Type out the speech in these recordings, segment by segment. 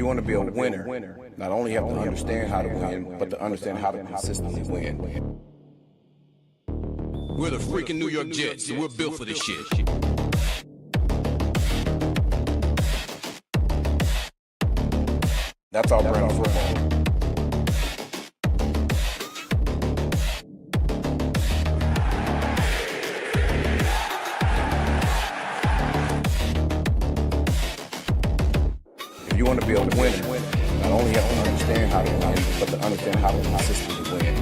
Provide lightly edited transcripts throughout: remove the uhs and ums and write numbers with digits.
you want to be a winner, not only have to understand how to win, but to understand how to consistently win. We're the freaking New York Jets, so we're built for this shit. That's our brand of football. If you want to be a winner, not only have to understand how to win, but to understand how to consistently win.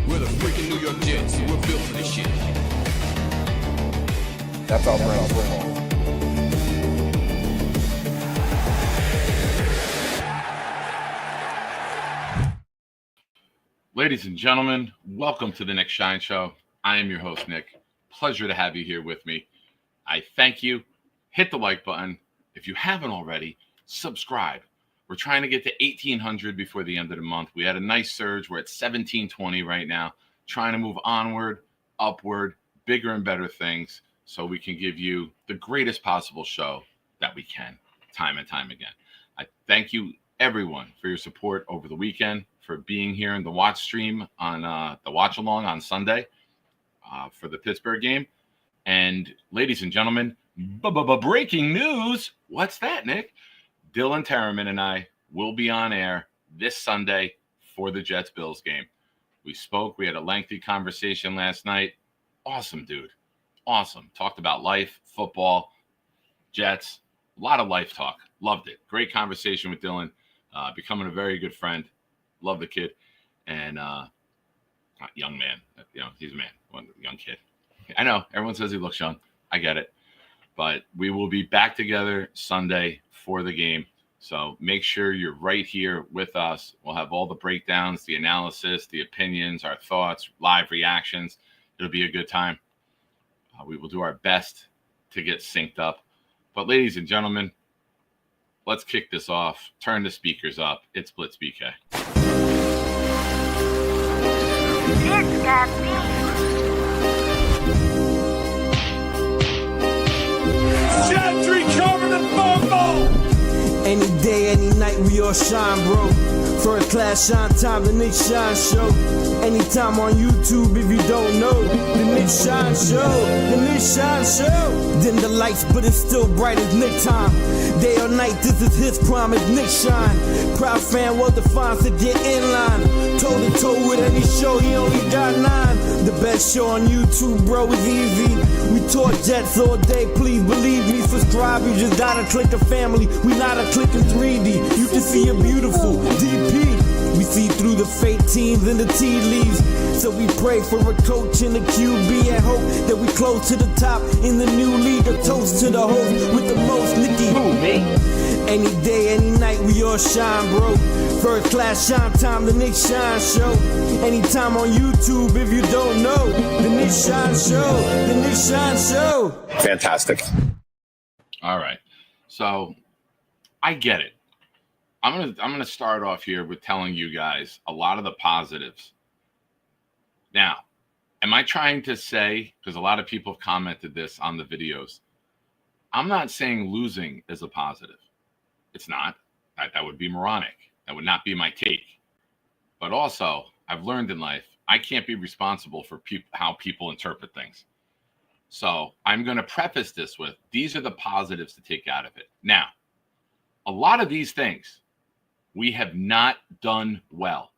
We're the freaking New York Jets, so we're built for this shit. That's our brand of football. Ladies and gentlemen, welcome to the Nick Shine Show. I am your host, Nick. Pleasure to have you here with me. I thank you. Hit the like button. If you haven't already, subscribe. We're trying to get to 1,800 before the end of the month. We had a nice surge. We're at 1,720 right now. Trying to move onward, upward, bigger and better things so we can give you the greatest possible show that we can, time and time again. I thank you, everyone, for your support over the weekend, for being here in the watch stream on the watch along on Sunday for the Pittsburgh game. And ladies and gentlemen, breaking news. What's that, Nick? Dylan Terriman and I will be on air this Sunday for the Jets-Bills game. We spoke. We had a lengthy conversation last night. Awesome, dude. Awesome. Talked about life, football, Jets, a lot of life talk. Loved it. Great conversation with Dylan. Becoming a very good friend. Love the kid. And young man. You know, he's a man. One young kid. I know. Everyone says he looks young. I get it. But we will be back together Sunday for the game. So make sure you're right here with us. We'll have all the breakdowns, the analysis, the opinions, our thoughts, live reactions. It'll be a good time. We will do our best to get synced up. But ladies and gentlemen, let's kick this off. Turn the speakers up. It's Blitz BK. It's got me. Gentry covered in football! Any day, any night, we all shine, bro. First class shine time, the Nick Shine Show. Anytime on YouTube, if you don't know, the Nick Shine Show, the Nick Shine Show. Dim the lights, but it's still bright as Nick time. Day or night, this is his prime, it's Nick Shine. Proud fan, well defined, to get in line. Toe to toe with any show, he only got 9. The best show on YouTube, bro, is easy. We talk Jets all day, please believe me. Subscribe, you just gotta click a family. We not a click in 3D. You can see a beautiful DP. We see through the fake teams and the tea leaves. So we pray for a coach and a QB and hope that we close to the top in the new league. A toast to the host with the most, Nicky. Who, me? Any day, any night, we all shine, bro. First class shine time, the Nick Shine Show. Anytime on YouTube, if you don't know, the Nick Shine Show, the Nick Shine Show. Fantastic. All right. So I get it. I'm gonna start off here with telling you guys a lot of the positives. Now, am I trying to say, because a lot of people have commented this on the videos, I'm not saying losing is a positive. It's not. That would be moronic. That would not be my take. But also, I've learned in life, I can't be responsible for how people interpret things. So I'm going to preface this with, these are the positives to take out of it. Now, a lot of these things we have not done well.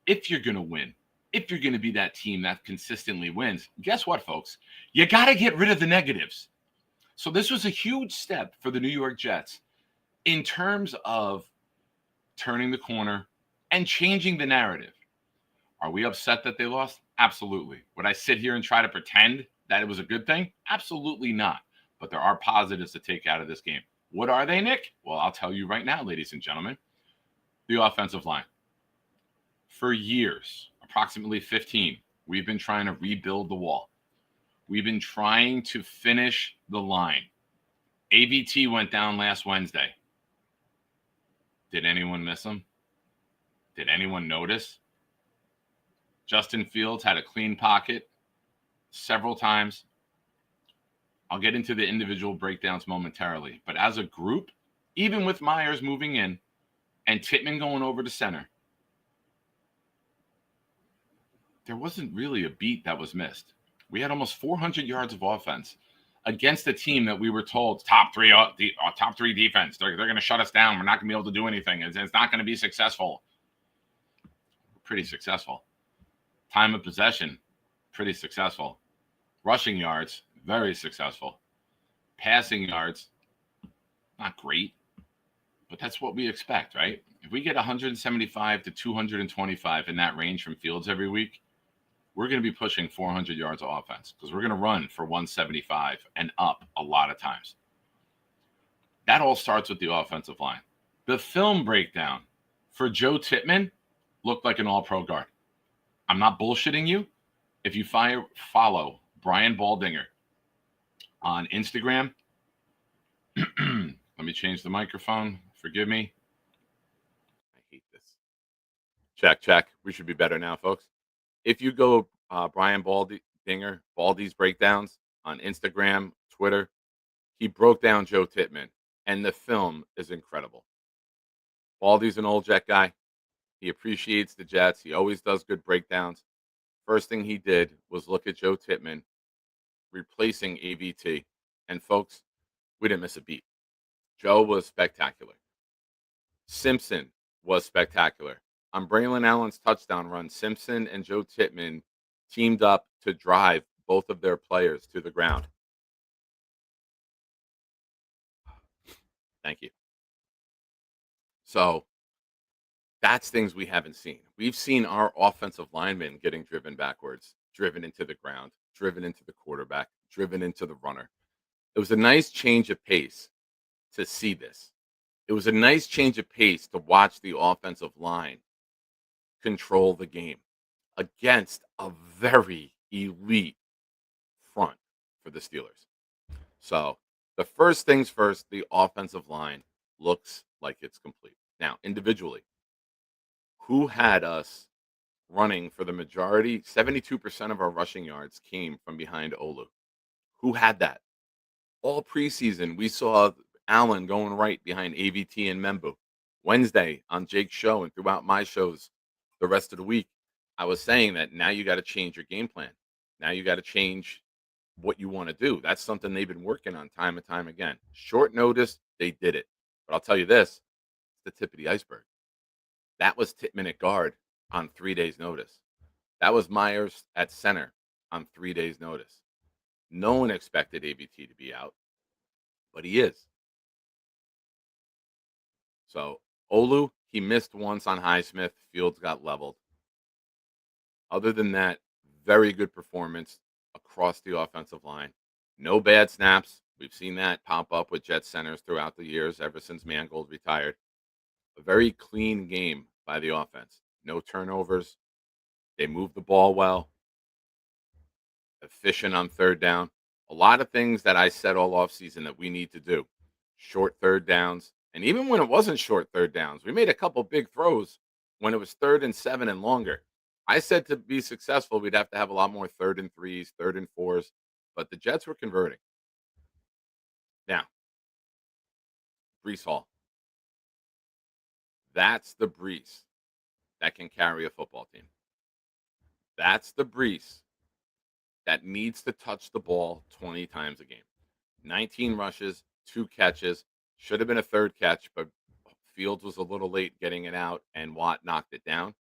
If you're going to win, if you're going to be that team that consistently wins, guess what, folks? You got to get rid of the negatives. So this was a huge step for the New York Jets in terms of turning the corner and changing the narrative. Are we upset that they lost? Absolutely. Would I sit here and try to pretend that it was a good thing? Absolutely not. But there are positives to take out of this game. What are they, Nick? Well, I'll tell you right now, ladies and gentlemen. The offensive line. For years, approximately 15, we've been trying to rebuild the wall. We've been trying to finish the line. AVT went down last Wednesday. Did anyone miss him? Did anyone notice? Justin Fields had a clean pocket. several times. I'll get into the individual breakdowns momentarily. But as a group, even with Myers moving in and Tittman going over to center, there wasn't really a beat that was missed. We had almost 400 yards of offense against a team that we were told top three defense. They're going to shut us down. We're not going to be able to do anything. It's not going to be successful. Pretty successful. Time of possession, pretty successful. Rushing yards, very successful. Passing yards, not great, but that's what we expect, right? If we get 175 to 225 in that range from Fields every week, we're going to be pushing 400 yards of offense because we're going to run for 175 and up a lot of times. That all starts with the offensive line. The film breakdown for Joe Tittman looked like an all-pro guard. I'm not bullshitting you. If you follow Brian Baldinger on Instagram, let me change the microphone. Forgive me. I hate this. Check. We should be better now, folks. If you go Brian Baldy's breakdowns on Instagram, Twitter, he broke down Joe Tittman, and the film is incredible. Baldy's an old Jet guy. He appreciates the Jets. He always does good breakdowns. First thing he did was look at Joe Tittman replacing AVT. And folks, we didn't miss a beat. Joe was spectacular. Simpson was spectacular. On Braylon Allen's touchdown run, Simpson and Joe Tittman teamed up to drive both of their players to the ground. Thank you. So that's things we haven't seen. We've seen our offensive linemen getting driven backwards, driven into the ground, driven into the quarterback, driven into the runner. It was a nice change of pace to see this. It was a nice change of pace to watch the offensive line control the game against a very elite front for the Steelers. So the first things first, the offensive line looks like it's complete. Now, individually, who had us running for the majority? 72% of our rushing yards came from behind Olu. Who had that? All preseason, we saw Allen going right behind AVT and Membu. Wednesday on Jake's show and throughout my shows the rest of the week, I was saying that now you got to change your game plan. Now you got to change what you want to do. That's something they've been working on time and time again. Short notice, they did it. But I'll tell you this, it's the tip of the iceberg. That was Tittman at guard on 3 days' notice. That was Myers at center on 3 days' notice. No one expected AVT to be out, but he is. So Olu, he missed once on Highsmith. Fields got leveled. Other than that, very good performance across the offensive line. No bad snaps. We've seen that pop up with Jet centers throughout the years ever since Mangold retired. A very clean game by the offense. No turnovers. They moved the ball well. Efficient on third down. A lot of things that I said all offseason that we need to do. Short third downs. And even when it wasn't short third downs, we made a couple big throws when it was 3rd and 7 and longer. I said to be successful, we'd have to have a lot more 3rd and 3s, 3rd and 4s, but the Jets were converting. Now, Breece Hall. That's the Breece that can carry a football team. That's the Breece that needs to touch the ball 20 times a game. 19 rushes, 2 catches. Should have been a 3rd catch, but Fields was a little late getting it out, and Watt knocked it down.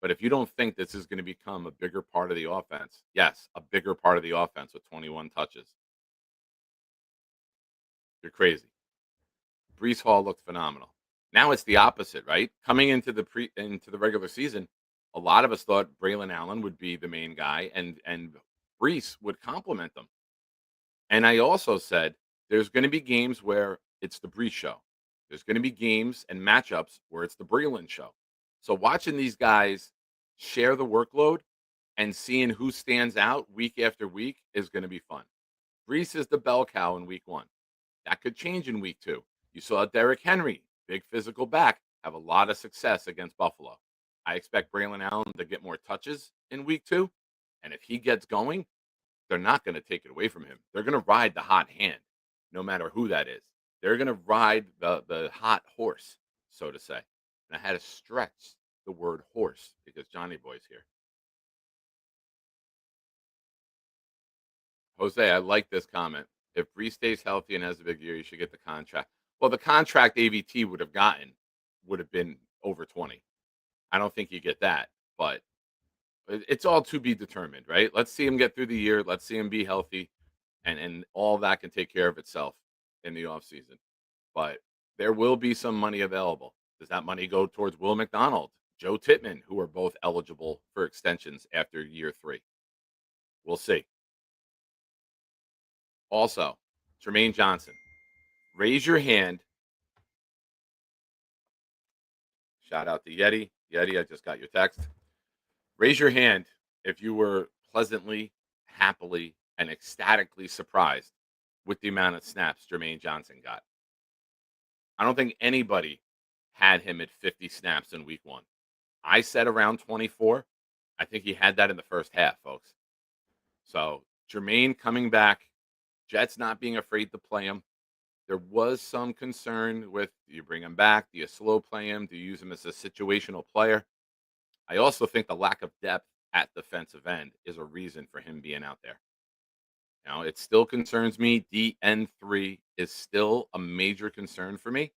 But if you don't think this is going to become a bigger part of the offense, yes, a bigger part of the offense with 21 touches, you're crazy. Breece Hall looked phenomenal. Now it's the opposite, right? Coming into the regular season, a lot of us thought Braylon Allen would be the main guy, and Breece would complement them. And I also said there's going to be games where it's the Breece show. There's going to be games and matchups where it's the Braylon show. So watching these guys share the workload and seeing who stands out week after week is going to be fun. Breece is the bell cow in week 1. That could change in week 2. You saw Derrick Henry, big physical back, have a lot of success against Buffalo. I expect Braylon Allen to get more touches in week 2. And if he gets going, they're not going to take it away from him. They're going to ride the hot hand, no matter who that is. They're going to ride the hot horse, so to say. And I had to stretch the word horse because Johnny Boy's here. Jose, I like this comment. If Bree stays healthy and has a big year, you should get the contract. Well, the contract AVT would have gotten would have been over 20. I don't think you get that, but it's all to be determined, right? Let's see him get through the year. Let's see him be healthy, and all that can take care of itself in the offseason. But there will be some money available. Does that money go towards Will McDonald, Joe Tittman, who are both eligible for extensions after year 3? We'll see. Also, Jermaine Johnson, raise your hand. Shout out to Yeti. Yeti, I just got your text. Raise your hand if you were pleasantly, happily, and ecstatically surprised with the amount of snaps Jermaine Johnson got. I don't think anybody had him at 50 snaps in week 1. I said around 24. I think he had that in the first half, folks. So Jermaine coming back, Jets not being afraid to play him. There was some concern with, do you bring him back? Do you slow play him? Do you use him as a situational player? I also think the lack of depth at defensive end is a reason for him being out there. Now, it still concerns me. DN3 is still a major concern for me.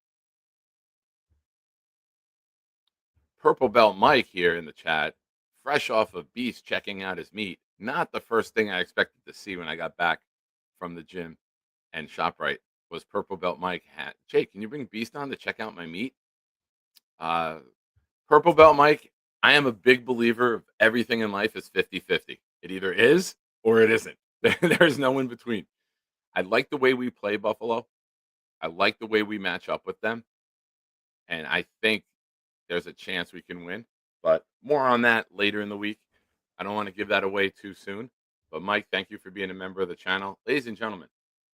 Purple Belt Mike here in the chat, fresh off of Beast checking out his meat. Not the first thing I expected to see when I got back from the gym and ShopRite was Purple Belt Mike hat. Jake, can you bring Beast on to check out my meat? Purple Belt Mike, I am a big believer of everything in life is 50-50. It either is or it isn't. There's no in between. I like the way we play Buffalo. I like the way we match up with them. And I think there's a chance we can win. But more on that later in the week. I don't want to give that away too soon. But Mike, thank you for being a member of the channel. Ladies and gentlemen,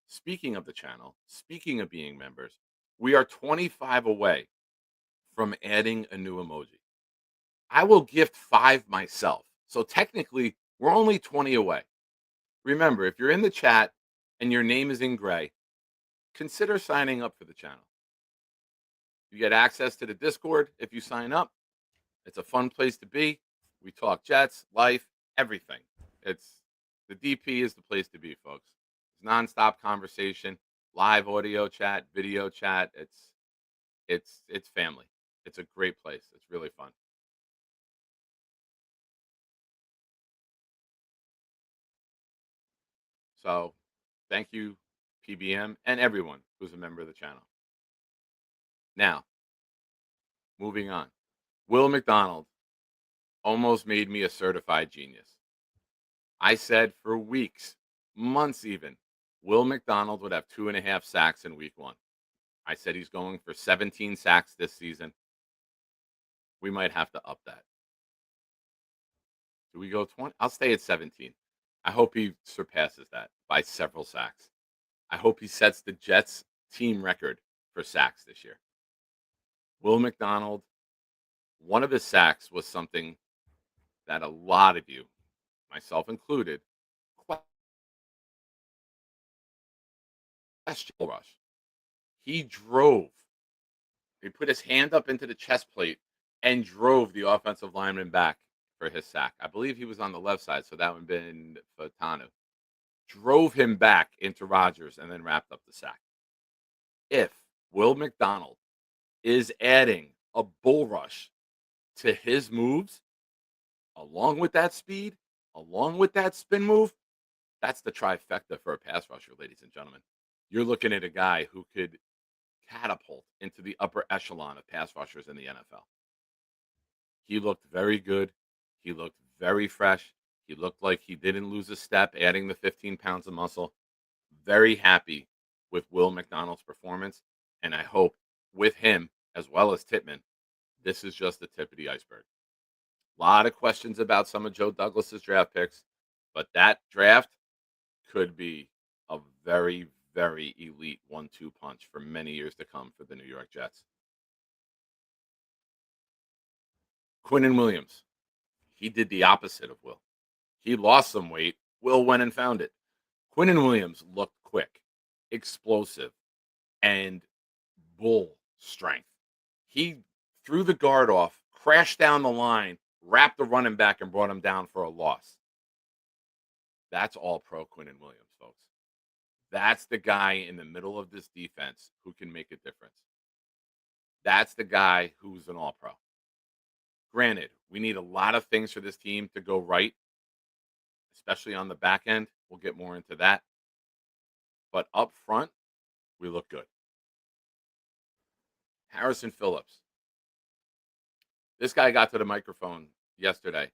speaking of the channel, speaking of being members, we are 25 away from adding a new emoji. I will gift 5 myself. So technically, we're only 20 away. Remember, if you're in the chat and your name is in gray, consider signing up for the channel. You get access to the Discord if you sign up. It's a fun place to be. We talk Jets, life, everything. The DP is the place to be, folks. It's nonstop conversation, live audio chat, video chat. It's family. It's a great place. It's really fun. So, thank you, PBM, and everyone who's a member of the channel. Now, moving on. Will McDonald almost made me a certified genius. I said for weeks, months even, Will McDonald would have 2.5 sacks in week 1. I said he's going for 17 sacks this season. We might have to up that. Do we go 20? I'll stay at 17. I hope he surpasses that by several sacks. I hope he sets the Jets team record for sacks this year. Will McDonald, one of his sacks was something that a lot of you, myself included, question rush. He put his hand up into the chest plate and drove the offensive lineman back for his sack. I believe he was on the left side, so that would have been Fatanu. Drove him back into Rodgers and then wrapped up the sack. If Will McDonald is adding a bull rush to his moves, along with that speed, along with that spin move, that's the trifecta for a pass rusher, ladies and gentlemen. You're looking at a guy who could catapult into the upper echelon of pass rushers in the NFL. He looked very good. He looked very fresh. He looked like he didn't lose a step, adding the 15 pounds of muscle. Very happy with Will McDonald's performance. And I hope with him, as well as Tittman, this is just the tip of the iceberg. A lot of questions about some of Joe Douglas's draft picks, but that draft could be a very, very elite 1-2 punch for many years to come for the New York Jets. Quinnen Williams, he did the opposite of Will. He lost some weight Will went and found it. Quinnen Williams looked quick, explosive, and bull strength. He threw the guard off, crashed down the line, wrapped the running back, and brought him down for a loss. That's all pro Quinnen Williams, folks. That's the guy in the middle of this defense who can make a difference. That's the guy who's an all pro. Granted, we need a lot of things for this team to go right, especially on the back end. We'll get more into that. But up front, we look good. Harrison Phillips. This guy got to the microphone yesterday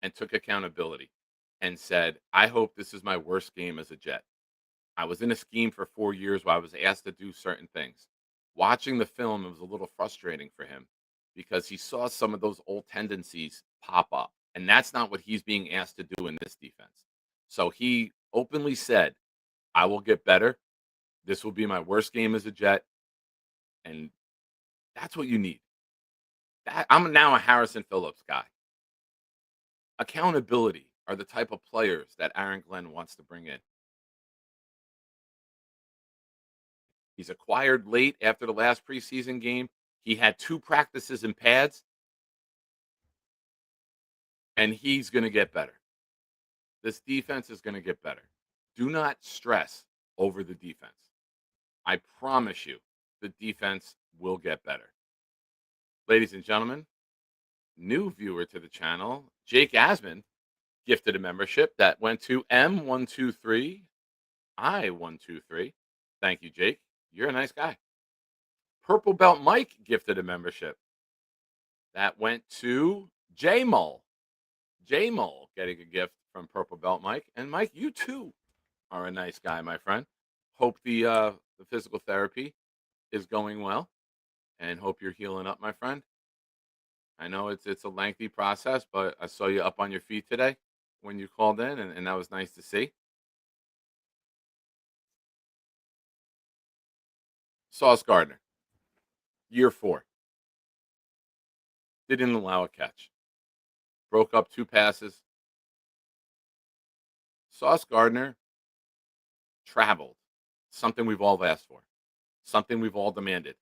and took accountability and said, I hope this is my worst game as a Jet. I was in a scheme for 4 years where I was asked to do certain things. Watching the film, it was a little frustrating for him because he saw some of those old tendencies pop up. And that's not what he's being asked to do in this defense. So he openly said, I will get better. This will be my worst game as a Jet. And that's what you need. I'm now a Harrison Phillips guy. Accountability are the type of players that Aaron Glenn wants to bring in. He's acquired late after the last preseason game. He had 2 practices in pads. And he's going to get better. This defense is going to get better. Do not stress over the defense. I promise you, the defense will get better. Ladies and gentlemen, new viewer to the channel, Jake Asman, gifted a membership that went to M123, I123. Thank you, Jake. You're a nice guy. Purple Belt Mike gifted a membership that went to J Mull. J Mull getting a gift from Purple Belt Mike. And Mike, you too are a nice guy, my friend. Hope the physical therapy is going well, and hope you're healing up, my friend. I know it's a lengthy process, but I saw you up on your feet today when you called in, and that was nice to see. Sauce Gardner, year 4. Didn't allow a catch. Broke up 2 passes. Sauce Gardner traveled. Something we've all asked for. Something we've all demanded.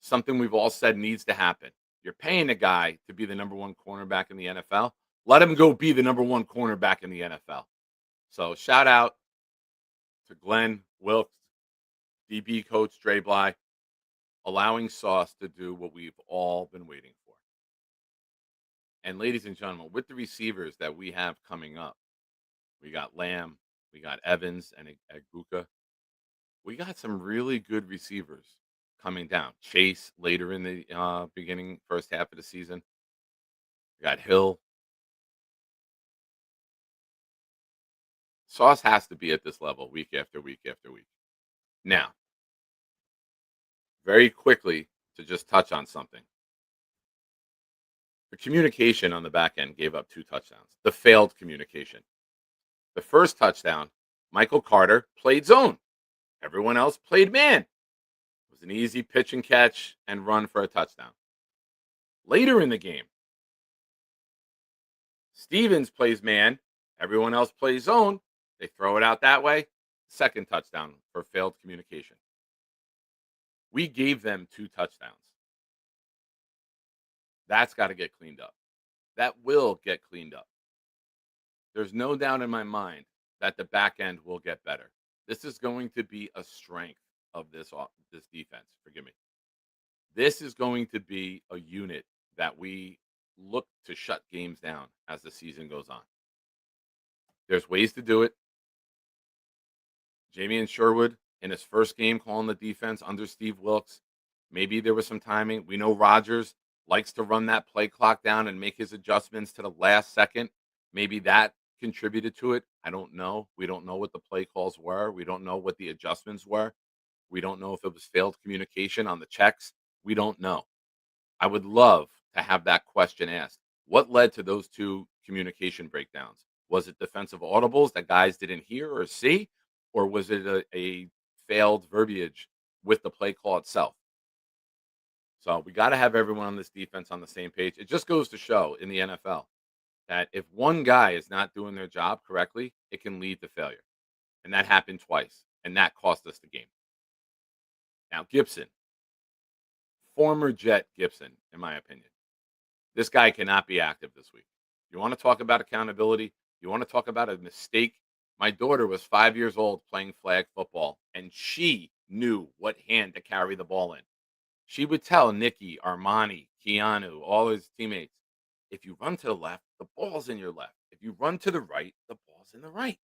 Something we've all said needs to happen. You're paying a guy to be the number 1 cornerback in the NFL. Let him go be the number 1 cornerback in the NFL. So shout out to Glenn Wilkes, DB coach Dre Bly, allowing Sauce to do what we've all been waiting for. And ladies and gentlemen, with the receivers that we have coming up, we got Lamb, we got Evans and Aguka. We got some really good receivers coming down. Chase later in the beginning, first half of the season. We got Hill. Sauce has to be at this level week after week after week. Now, very quickly to just touch on something. The communication on the back end gave up 2 touchdowns. The failed communication. The first touchdown, Michael Carter played zone. Everyone else played man. It was an easy pitch and catch and run for a touchdown. Later in the game, Stevens plays man. Everyone else plays zone. They throw it out that way. Second touchdown for failed communication. We gave them 2 touchdowns. That's got to get cleaned up. That will get cleaned up. There's no doubt in my mind that the back end will get better. This is going to be a strength of this defense. Forgive me. This is going to be a unit that we look to shut games down as the season goes on. There's ways to do it. Jamie and Sherwood in his first game calling the defense under Steve Wilkes. Maybe there was some timing. We know Rodgers likes to run that play clock down and make his adjustments to the last second. Maybe that contributed to it. I don't know. We don't know what the play calls were. We don't know what the adjustments were. We don't know if it was failed communication on the checks. We don't know. I would love to have that question asked. What led to those 2 communication breakdowns? Was it defensive audibles that guys didn't hear or see? Or was it a failed verbiage with the play call itself? So we got to have everyone on this defense on the same page. It just goes to show in the NFL, that if one guy is not doing their job correctly, it can lead to failure. And that happened twice, and that cost us the game. Now, Gibson, former Jet Gibson, in my opinion, this guy cannot be active this week. You want to talk about accountability? You want to talk about a mistake? My daughter was 5 years old playing flag football, and she knew what hand to carry the ball in. She would tell Nikki, Armani, Keanu, all his teammates, if you run to the left, the ball's in your left. If you run to the right, the ball's in the right.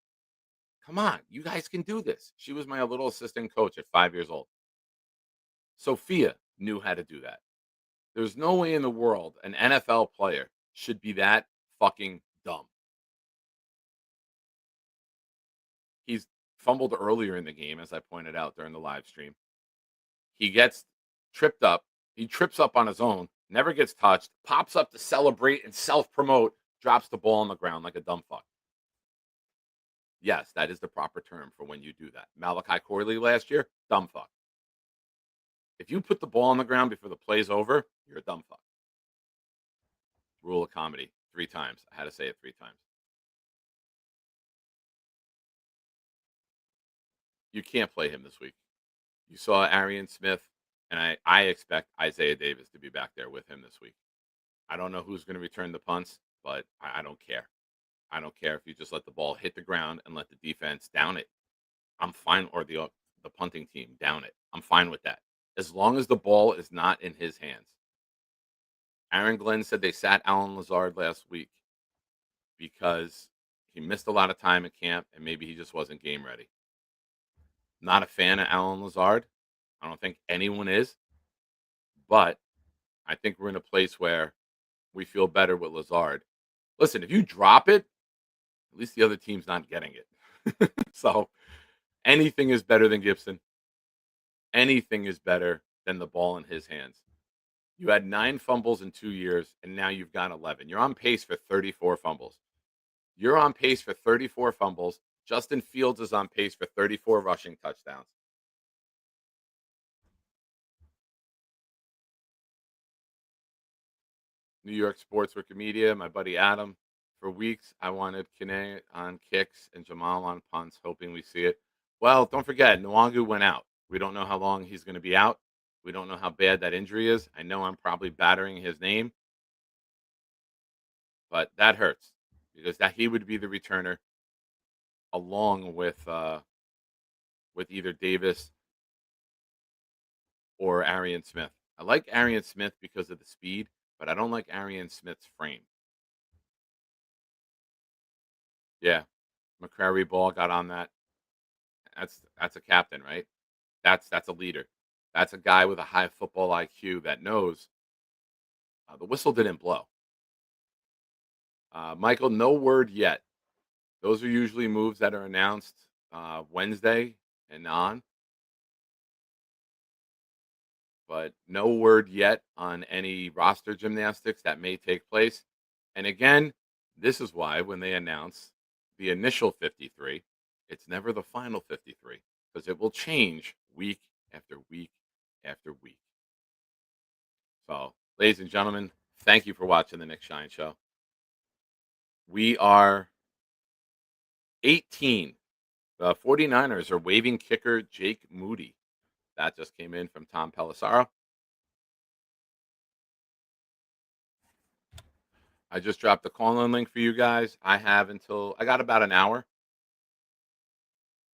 Come on, you guys can do this. She was my little assistant coach at 5 years old. Sophia knew how to do that. There's no way in the world an NFL player should be that fucking dumb. He's fumbled earlier in the game, as I pointed out during the live stream. He gets tripped up. He trips up on his own, never gets touched, pops up to celebrate and self promote, drops the ball on the ground like a dumb fuck. Yes, that is the proper term for when you do that. Malachi Corley last year, dumb fuck. If you put the ball on the ground before the play's over, you're a dumb fuck. Rule of comedy 3 times. I had to say it 3 times. You can't play him this week. You saw Arian Smith, and I expect Isaiah Davis to be back there with him this week. I don't know who's going to return the punts, but I don't care. I don't care if you just let the ball hit the ground and let the defense down it. I'm fine, or the punting team down it. I'm fine with that, as long as the ball is not in his hands. Aaron Glenn said they sat Alan Lazard last week because he missed a lot of time at camp and maybe he just wasn't game ready. Not a fan of Alan Lazard. I don't think anyone is. But I think we're in a place where we feel better with Lazard. Listen, if you drop it, at least the other team's not getting it. So anything is better than Gibson. Anything is better than the ball in his hands. You had 9 fumbles in 2 years, and now you've got 11. You're on pace for 34 fumbles. You're on pace for 34 fumbles. Justin Fields is on pace for 34 rushing touchdowns. New York Sports Wikimedia, my buddy Adam. For weeks, I wanted Kene on kicks and Jamal on punts, hoping we see it. Well, don't forget, Nwangu went out. We don't know how long he's going to be out. We don't know how bad that injury is. I know I'm probably battering his name, but that hurts because that he would be the returner along with either Davis or Arian Smith. I like Arian Smith because of the speed, but I don't like Arian Smith's frame. Yeah, McCrary Ball got on that. That's a captain, right? That's a leader. That's a guy with a high football IQ that knows the whistle didn't blow. Michael, no word yet. Those are usually moves that are announced Wednesday and on. But no word yet on any roster gymnastics that may take place. And again, this is why when they announce the initial 53, it's never the final 53 because it will change week after week after week. So, ladies and gentlemen, thank you for watching the Nick Shine Show. We are 18. The 49ers are waiving kicker Jake Moody. That just came in from Tom Pelissaro. I just dropped the call-in link for you guys. I got about an hour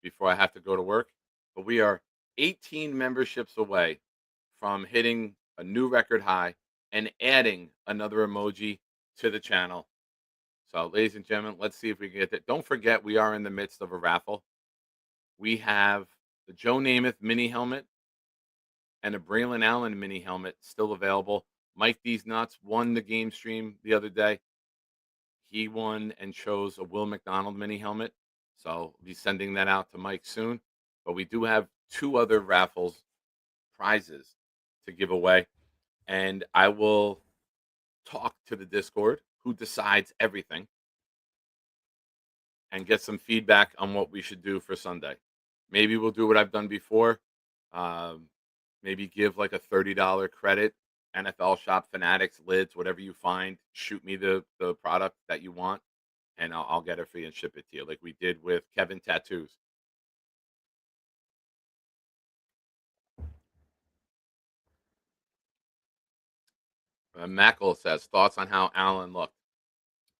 before I have to go to work. But we are 18 memberships away from hitting a new record high and adding another emoji to the channel. So, ladies and gentlemen, let's see if we can get that. Don't forget, we are in the midst of a raffle. We have the Joe Namath mini helmet and a Braylon Allen mini helmet still available. Mike These Nuts won the game stream the other day. He won and chose a Will McDonald mini helmet. So I'll be sending that out to Mike soon. But we do have 2 other raffles prizes to give away. And I will talk to the Discord, who decides everything, and get some feedback on what we should do for Sunday. Maybe we'll do what I've done before. Maybe give like a $30 credit NFL Shop Fanatics, lids, whatever you find. Shoot me the product that you want, and I'll get it for you and ship it to you, like we did with Kevin Tattoos. Mackle says thoughts on how Allen looked.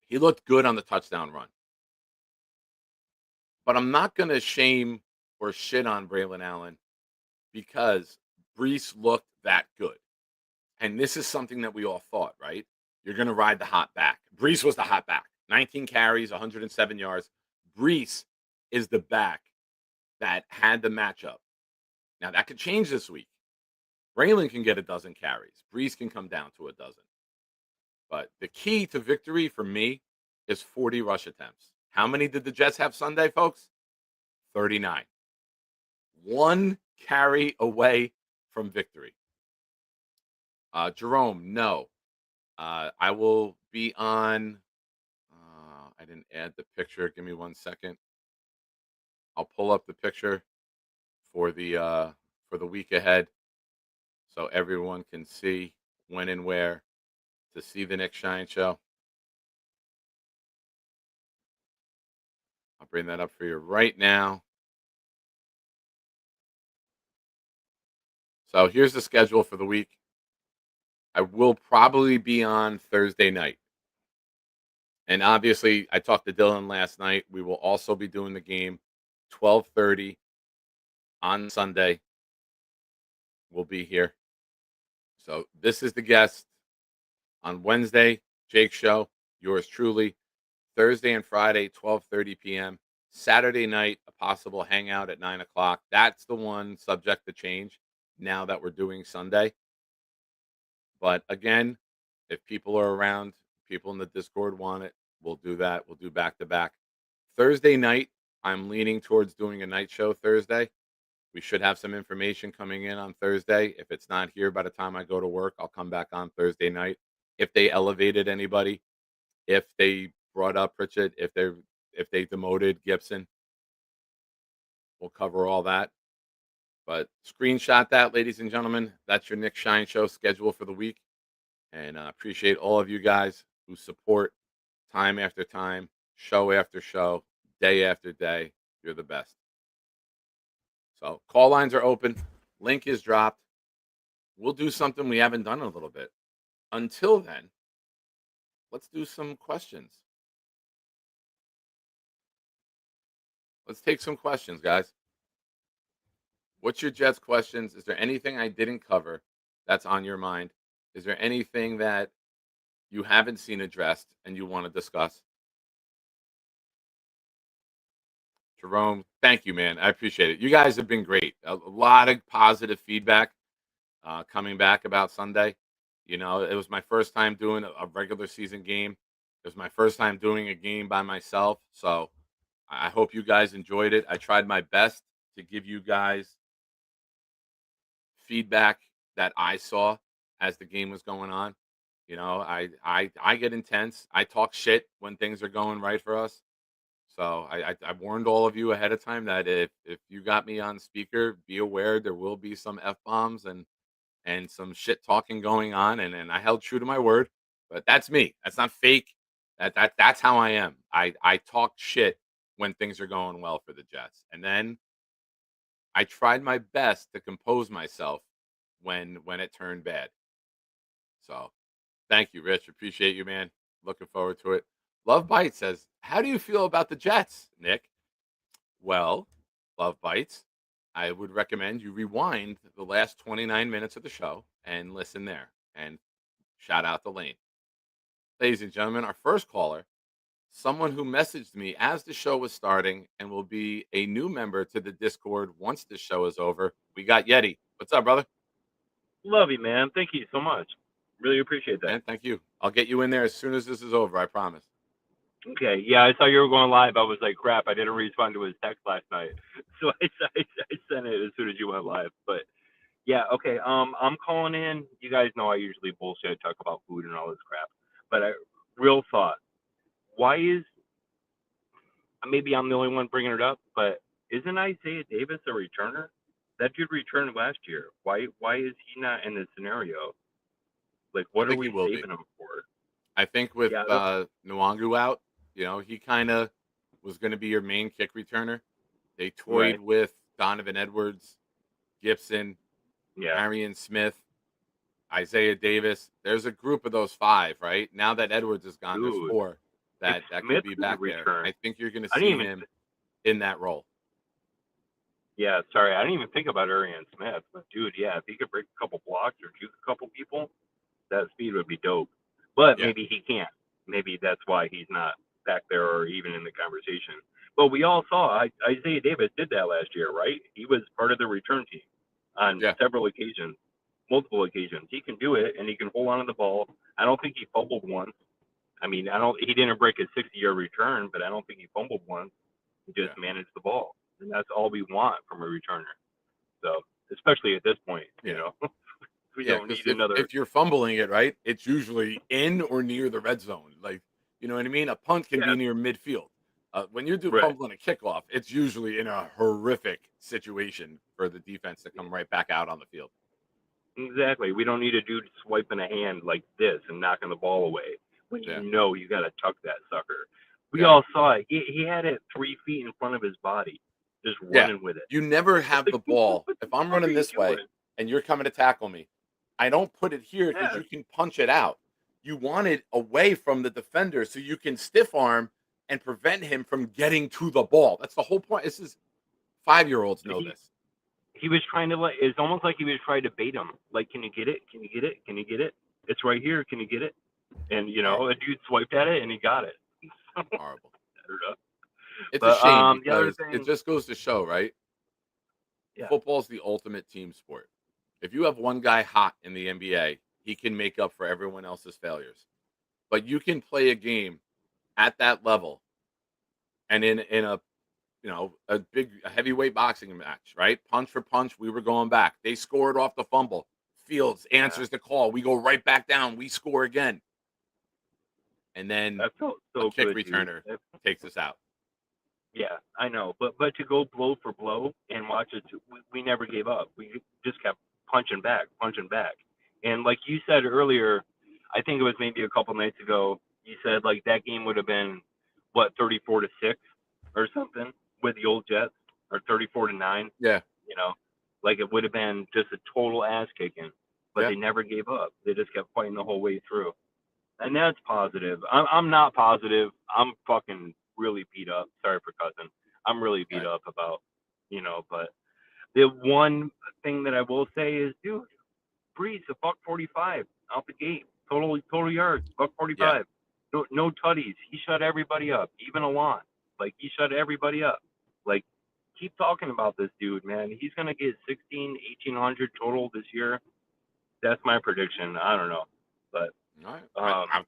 He looked good on the touchdown run, but I'm not going to shame or shit on Braylon Allen because Brees looked that good. And this is something that we all thought, right? You're going to ride the hot back. Brees was the hot back. 19 carries, 107 yards. Brees is the back that had the matchup. Now, that could change this week. Braylon can get a dozen carries. Brees can come down to a dozen. But the key to victory for me is 40 rush attempts. How many did the Jets have Sunday, folks? 39. One carry away from victory. Jerome, no. I will be on. I didn't add the picture. Give me 1 second. I'll pull up the picture for the week ahead, so everyone can see when and where to see the Nick Shine show. I'll bring that up for you right now. So here's the schedule for the week. I will probably be on Thursday night. And obviously, I talked to Dylan last night. We will also be doing the game 12:30 on Sunday. We'll be here. So this is the guest on Wednesday, Jake show, yours truly. Thursday and Friday, 12:30 p.m. Saturday night, a possible hangout at 9 o'clock. That's the one subject to change now that we're doing Sunday. But again, if people are around, people in the Discord want it, we'll do that. We'll do back to back. Thursday night, I'm leaning towards doing a night show Thursday. We should have some information coming in on Thursday. If it's not here by the time I go to work, I'll come back on Thursday night. If they elevated anybody, if they brought up Pritchett, if they demoted Gibson, we'll cover all that. But screenshot that, ladies and gentlemen. That's your Nick Shine show schedule for the week. And I appreciate all of you guys who support time after time, show after show, day after day. You're the best. So call lines are open. Link is dropped. We'll do something we haven't done in a little bit. Until then, let's do some questions. Let's take some questions, guys. What's your Jets questions? Is there anything I didn't cover that's on your mind? Is there anything that you haven't seen addressed and you want to discuss? Jerome, thank you, man. I appreciate it. You guys have been great. A lot of positive feedback coming back about Sunday. You know, it was my first time doing a regular season game. It was my first time doing a game by myself. So I hope you guys enjoyed it. I tried my best to give you guys feedback that I saw as the game was going on. You know, I get intense. I talk shit when things are going right for us. So I warned all of you ahead of time that if you got me on speaker, be aware there will be some F bombs and some shit talking going on, and I held true to my word. But that's me. That's not fake. That's how I am. I talk shit when things are going well for the Jets, and then I tried my best to compose myself when it turned bad. So thank you, Rich. Appreciate you, man. Looking forward to it. Love Bites says, how do you feel about the Jets, Nick? Well, Love Bites, I would recommend you rewind the last 29 minutes of the show and listen there. And shout out to Lane. Ladies and gentlemen, our first caller, someone who messaged me as the show was starting and will be a new member to the Discord once the show is over. We got Yeti. What's up, brother? Love you, man. Thank you so much. Really appreciate that. Man, thank you. I'll get you in there as soon as this is over. I promise. Okay. Yeah, I saw you were going live. I was like, crap, I didn't respond to his text last night. So I sent it as soon as you went live. But yeah, okay. I'm calling in. You guys know I usually bullshit, talk about food and all this crap. But real thought. Why is, maybe I'm the only one bringing it up, but isn't Isaiah Davis a returner? That dude returned last year. Why is he not in this scenario? Like, I what are think he we will be. saving him for? I think with Yeah, Nwangu out, he kind of was going to be your main kick returner. They toyed right. with Donovan Edwards, Gibson, Yeah, Arian Smith, Isaiah Davis. There's a group of those five, right? Now that Edwards is gone, there's dude. four If that could Smith be could back there. return, I think you're going to I didn't see even. him in that role. Yeah, sorry, I didn't even think about Arian Smith. But dude, yeah, if he could break a couple blocks or juke a couple people, that speed would be dope. But Yeah, maybe he can't. Maybe that's why he's not back there or even in the conversation. But we all saw Isaiah Davis did that last year, right? He was part of the return team on yeah, several occasions, multiple occasions. He can do it, and he can hold on to the ball. I don't think he fumbled once. I mean, I don't. He didn't break a 60-yard return, but I don't think he fumbled once. He yeah, just managed the ball, and that's all we want from a returner. So, especially at this point, yeah. we Yeah, don't because need another. if you're fumbling it, right, it's usually in or near the red zone. Like, you know what I mean? A punt can Yeah, be near midfield. When you're right. fumbling a kickoff, it's usually in a horrific situation for the defense to come right back out on the field. Exactly. We don't need a dude swiping a hand like this and knocking the ball away when Yeah, you got to tuck that sucker. We yeah, all saw it. He had it 3 feet in front of his body, just yeah. running with it. You never It's have like, the dude, ball. what the If I'm fuck are running you this way doing? and you're coming to tackle me, I don't put it here because Yeah, you can punch it out. You want it away from the defender so you can stiff arm and prevent him from getting to the ball. That's the whole point. This is 5-year-olds know he this. he was trying to it's almost like he was trying to bait him. Like, can you get it? Can you get it? Can you get it? It's right here. Can you get it? And Horrible, a dude swiped at it and he got it. I don't horrible. know. It's a But shame the other because it thing, just goes to show, right? yeah, Football's the ultimate team sport. If you have one guy hot in the NBA, he can make up for everyone else's failures. But you can play a game at that level and in a heavyweight boxing match, right? Punch for punch, we were going back. They scored off the fumble. Fields yeah, answers the call. We go right back down. We score again. And then that felt a so kick good, dude. returner takes us out. Yeah, I know, but to go blow for blow and watch it, we never gave up. We just kept punching back, and like you said earlier, I think it was maybe a couple nights ago. You said like that game would have been what 34-6 or something with the old Jets, or 34-9. Yeah. You know, like it would have been just a total ass kicking, but Yeah. they never gave up. They just kept fighting the whole way through. And that's positive. I'm not positive. I'm fucking really beat up. Sorry for cussing. I'm really beat Right. up about, but the one thing that I will say is, dude, Breeze a buck 45 out the gate, total yards, buck Yeah. 45. No tutties. He shut everybody up, even Alon. Like he shut everybody up. Like keep talking about this dude, man. He's gonna get 1,800 total this year. That's my prediction. I don't know, but All right. um,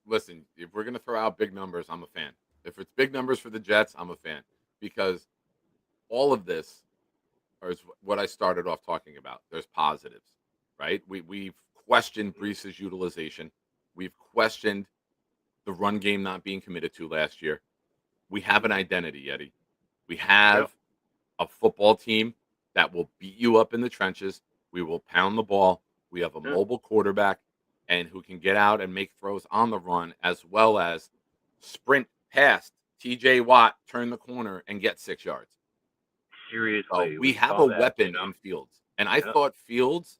Listen, if we're going to throw out big numbers, I'm a fan. If it's big numbers for the Jets, I'm a fan because all of this is what I started off talking about. There's positives, right? We've questioned Brees's utilization. We've questioned the run game not being committed to last year. We have an identity, Eddie. We yep. have a football team that will beat you up in the trenches. We will pound the ball. We have a Yeah. mobile quarterback and who can get out and make throws on the run as well as sprint past TJ Watt, turn the corner, and get 6 yards. Seriously, We have saw a that, weapon in Fields. And I Yep. thought Fields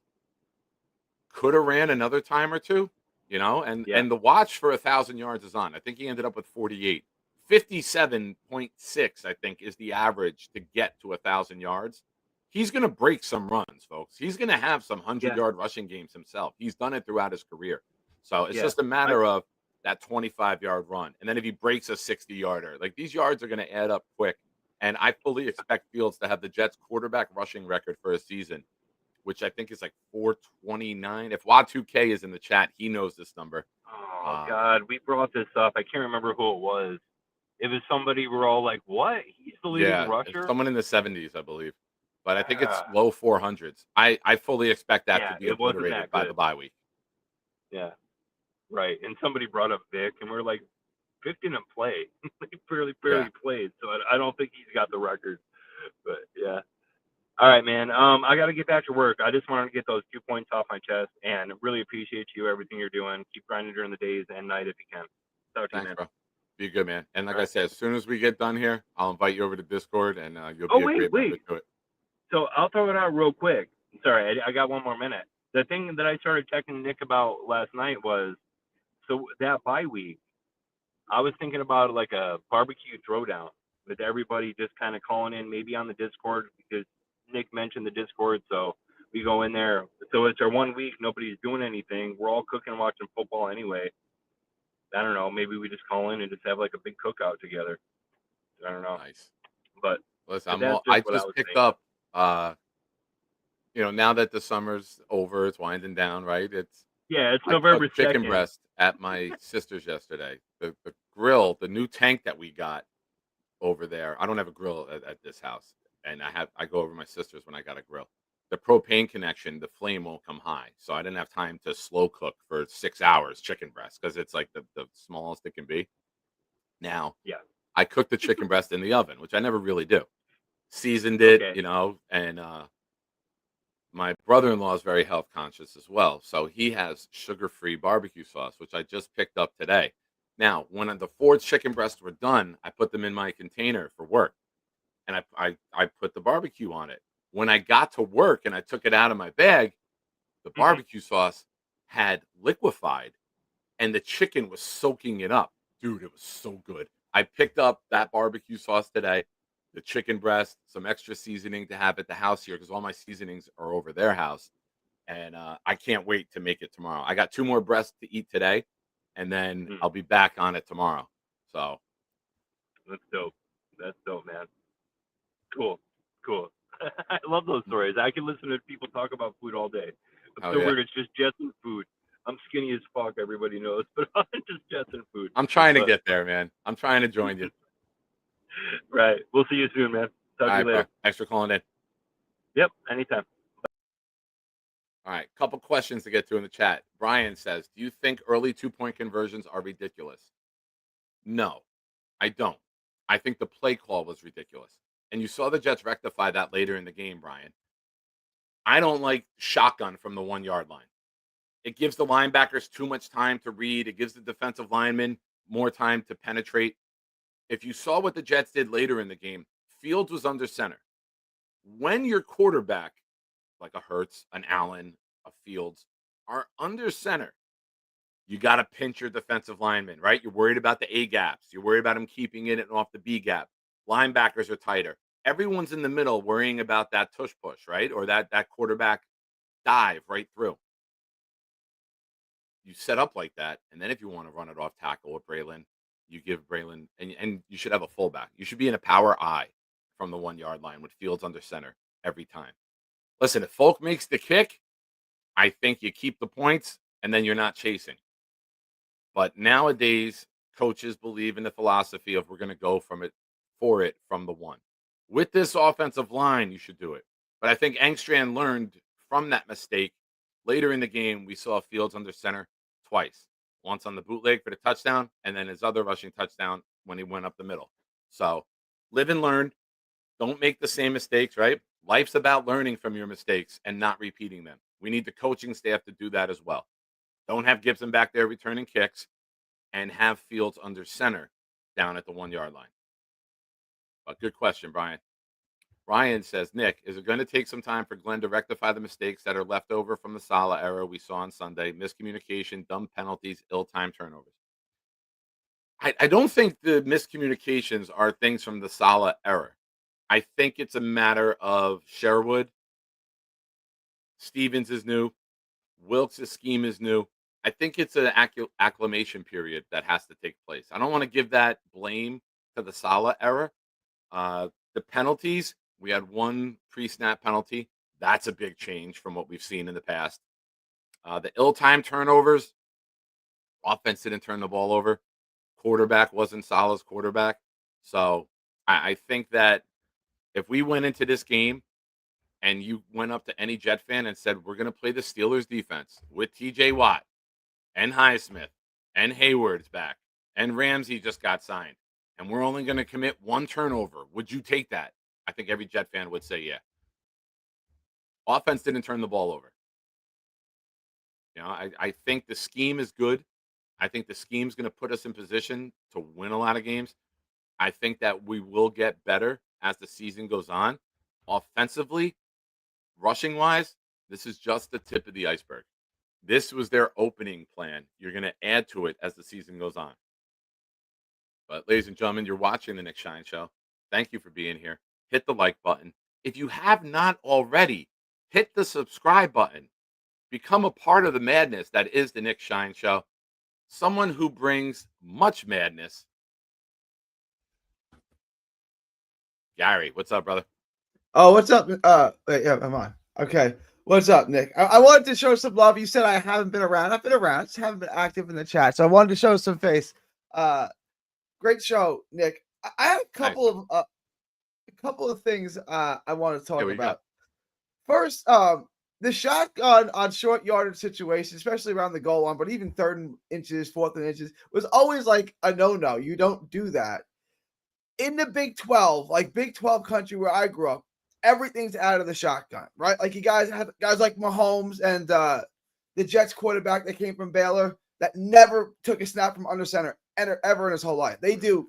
could have ran another time or two, and Yeah. the watch for 1,000 yards is on. I think he ended up with 48. 57.6, I think, is the average to get to 1,000 yards. He's going to break some runs, folks. He's going to have some 100-yard rushing games himself. He's done it throughout his career. So it's Yeah. just a matter of that 25-yard run. And then if he breaks a 60-yarder, like these yards are going to add up quick. And I fully expect Fields to have the Jets quarterback rushing record for a season, which I think is like 429. If Wa2K is in the chat, he knows this number. Oh God, we brought this up. I can't remember who it was. It was somebody. We're all like, "What? He's the leading Yeah, it's rusher?" someone in the 70s, I believe. But I think it's Ah, low 400s. I fully expect that to yeah, be it wasn't obliterated that by the good. bye week. Yeah, right. And somebody brought up Vic, and we're like, Vic didn't play. He barely Yeah. played. So I don't think he's got the record. But yeah, All right, man. I got to get back to work. I just wanted to get those 2 points off my chest, and really appreciate you, everything you're doing. Keep grinding during the days and night if you can. Talk to you, Thanks, man. bro. Be good, man. And like All I right. said, as soon as we get done here, I'll invite you over to Discord, and you'll Oh, be a great member wait. to it. So I'll throw it out real quick. Sorry, I got one more minute. The thing that I started texting Nick about last night was, so that bye week, I was thinking about like a barbecue throwdown with everybody just kind of calling in, maybe on the Discord, because Nick mentioned the Discord. So we go in there. So it's our 1 week. Nobody's doing anything. We're all cooking and watching football anyway. I don't know. Maybe we just call in and just have like a big cookout together. I don't know. Nice. But Listen, that's I just what I just was picked thinking. up, now that the summer's over, it's winding down, right? Yeah, it's I cooked November chicken 2nd. breast at my sister's yesterday. The grill, the new tank that we got over there. I don't have a grill at this house, and I go over to my sister's when I got a grill. The propane connection, the flame won't come high, so I didn't have time to slow cook for 6 hours chicken breast because it's like the smallest it can be. Now Yeah. I cooked the chicken breast in the oven, which I never really do. Seasoned it, Okay. and my brother-in-law is very health conscious as well, so he has sugar-free barbecue sauce, which I just picked up today. Now, when the four chicken breasts were done, I put them in my container for work, and I put the barbecue on it. When I got to work and I took it out of my bag, the Hmm. barbecue sauce had liquefied, and the chicken was soaking it up. Dude, it was so good. I picked up Yeah. that barbecue sauce today, the chicken breast, some extra seasoning to have at the house here because all my seasonings are over their house. And I can't wait to make it tomorrow. I got two more breasts to eat today, and then Mm. I'll be back on it tomorrow. So, That's dope. That's dope, man. Cool. Cool. I love those stories. I can listen to people talk about food all day. It's oh so yeah, weird. It's just Jets and food. I'm skinny as fuck. Everybody knows, but I'm just Jets and food. I'm trying to But get there, man. I'm trying to join you. right. We'll see you soon, man. All Talk to you right, bro. later. Thanks for calling in. Yep. Anytime. All right, couple questions to get to in the chat. Brian says, "Do you think early 2 point conversions are ridiculous?" No, I don't. I think the play call was ridiculous. And you saw the Jets rectify that later in the game, Brian. I don't like shotgun from the 1 yard line. It gives the linebackers too much time to read. It gives the defensive linemen more time to penetrate. If you saw what the Jets did later in the game, Fields was under center. When your quarterback, like a Hurts, an Allen, a Fields, are under center, you got to pinch your defensive lineman, right? You're worried about the A gaps. You're worried about him keeping it off the B gap. Linebackers are tighter. Everyone's in the middle worrying about that tush push, right? Or that quarterback dive right through. You set up like that, and then if you want to run it off tackle with Braylon, you give Braylon, and you should have a fullback. You should be in a power I from the 1 yard line with Fields under center every time. Listen, if Folk makes the kick, I think you keep the points, and then you're not chasing. But nowadays, coaches believe in the philosophy of we're going to go from the one. With this offensive line, you should do it. But I think Engstrand learned from that mistake. Later in the game, we saw Fields under center twice. Once on the bootleg for the touchdown, and then his other rushing touchdown when he went up the middle. So live and learn. Don't make the same mistakes, right? Life's about learning from your mistakes and not repeating them. We need the coaching staff to do that as well. Don't have Gibson back there returning kicks and have Fields under center down at the 1 yard line. But good question, Brian. Ryan says, Nick, is it going to take some time for Glenn to rectify the mistakes that are left over from the Salah era we saw on Sunday? Miscommunication, dumb penalties, ill-timed turnovers. I don't think the miscommunications are things from the Salah era. I think it's a matter of Sherwood. Stevens is new. Wilkes' scheme is new. I think it's an acclimation period that has to take place. I don't want to give that blame to the Salah era. The penalties, we had one pre-snap penalty. That's a big change from what we've seen in the past. The ill-timed turnovers, offense didn't turn the ball over. Quarterback wasn't Salah's quarterback. So I think that if we went into this game and you went up to any Jet fan and said, we're going to play the Steelers defense with TJ Watt and Highsmith and Hayward's back and Ramsey just got signed, and we're only going to commit one turnover, would you take that? I think every Jet fan would say yeah. Offense didn't turn the ball over. I think the scheme is good. I think the scheme's going to put us in position to win a lot of games. I think that we will get better as the season goes on. Offensively, rushing wise, this is just the tip of the iceberg. This was their opening plan. You're going to add to it as the season goes on. But ladies and gentlemen, you're watching the Nick Shine Show. Thank you for being here. Hit the like button. If you have not already, hit the subscribe button. Become a part of the madness that is the Nick Shine Show. Someone who brings much madness. Gary, what's up, brother? Oh, what's up? Wait, yeah, I'm on. Okay. What's up, Nick? I wanted to show some love. You said I haven't been around. I've been around. Just haven't been active in the chat. So I wanted to show some face. Great show, Nick. I have a couple of things I want to talk about. First, the shotgun on short yardage situations, especially around the goal line, but even 3rd inches, 4th inches, was always like a no-no. You don't do that. In the Big 12, like Big 12 country where I grew up, everything's out of the shotgun, right? Like you guys have guys like Mahomes and the Jets quarterback that came from Baylor that never took a snap from under center ever in his whole life. They do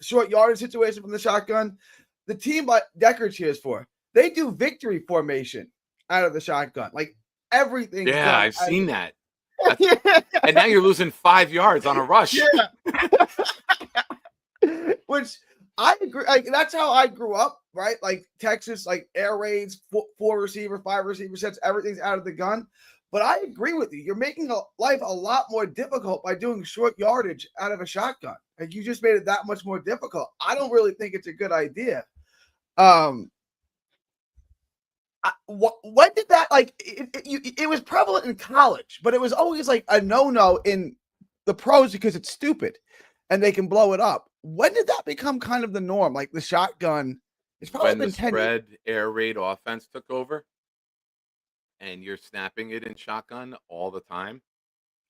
short yardage situation from the shotgun. The team like Decker cheers for, they do victory formation out of the shotgun. Like everything. Yeah, I've seen that. And now you're losing 5 yards on a rush. Yeah. Which I agree. Like that's how I grew up, right? Like Texas, like air raids, 4 receiver, 5 receiver sets, everything's out of the gun. But I agree with you. You're making life a lot more difficult by doing short yardage out of a shotgun. Like you just made it that much more difficult. I don't really think it's a good idea. When did that it was prevalent in college, but it was always like a no-no in the pros because it's stupid and they can blow it up. When did that become kind of the norm? Like the shotgun, it's probably when been the 10 spread air raid offense took over and you're snapping it in shotgun all the time.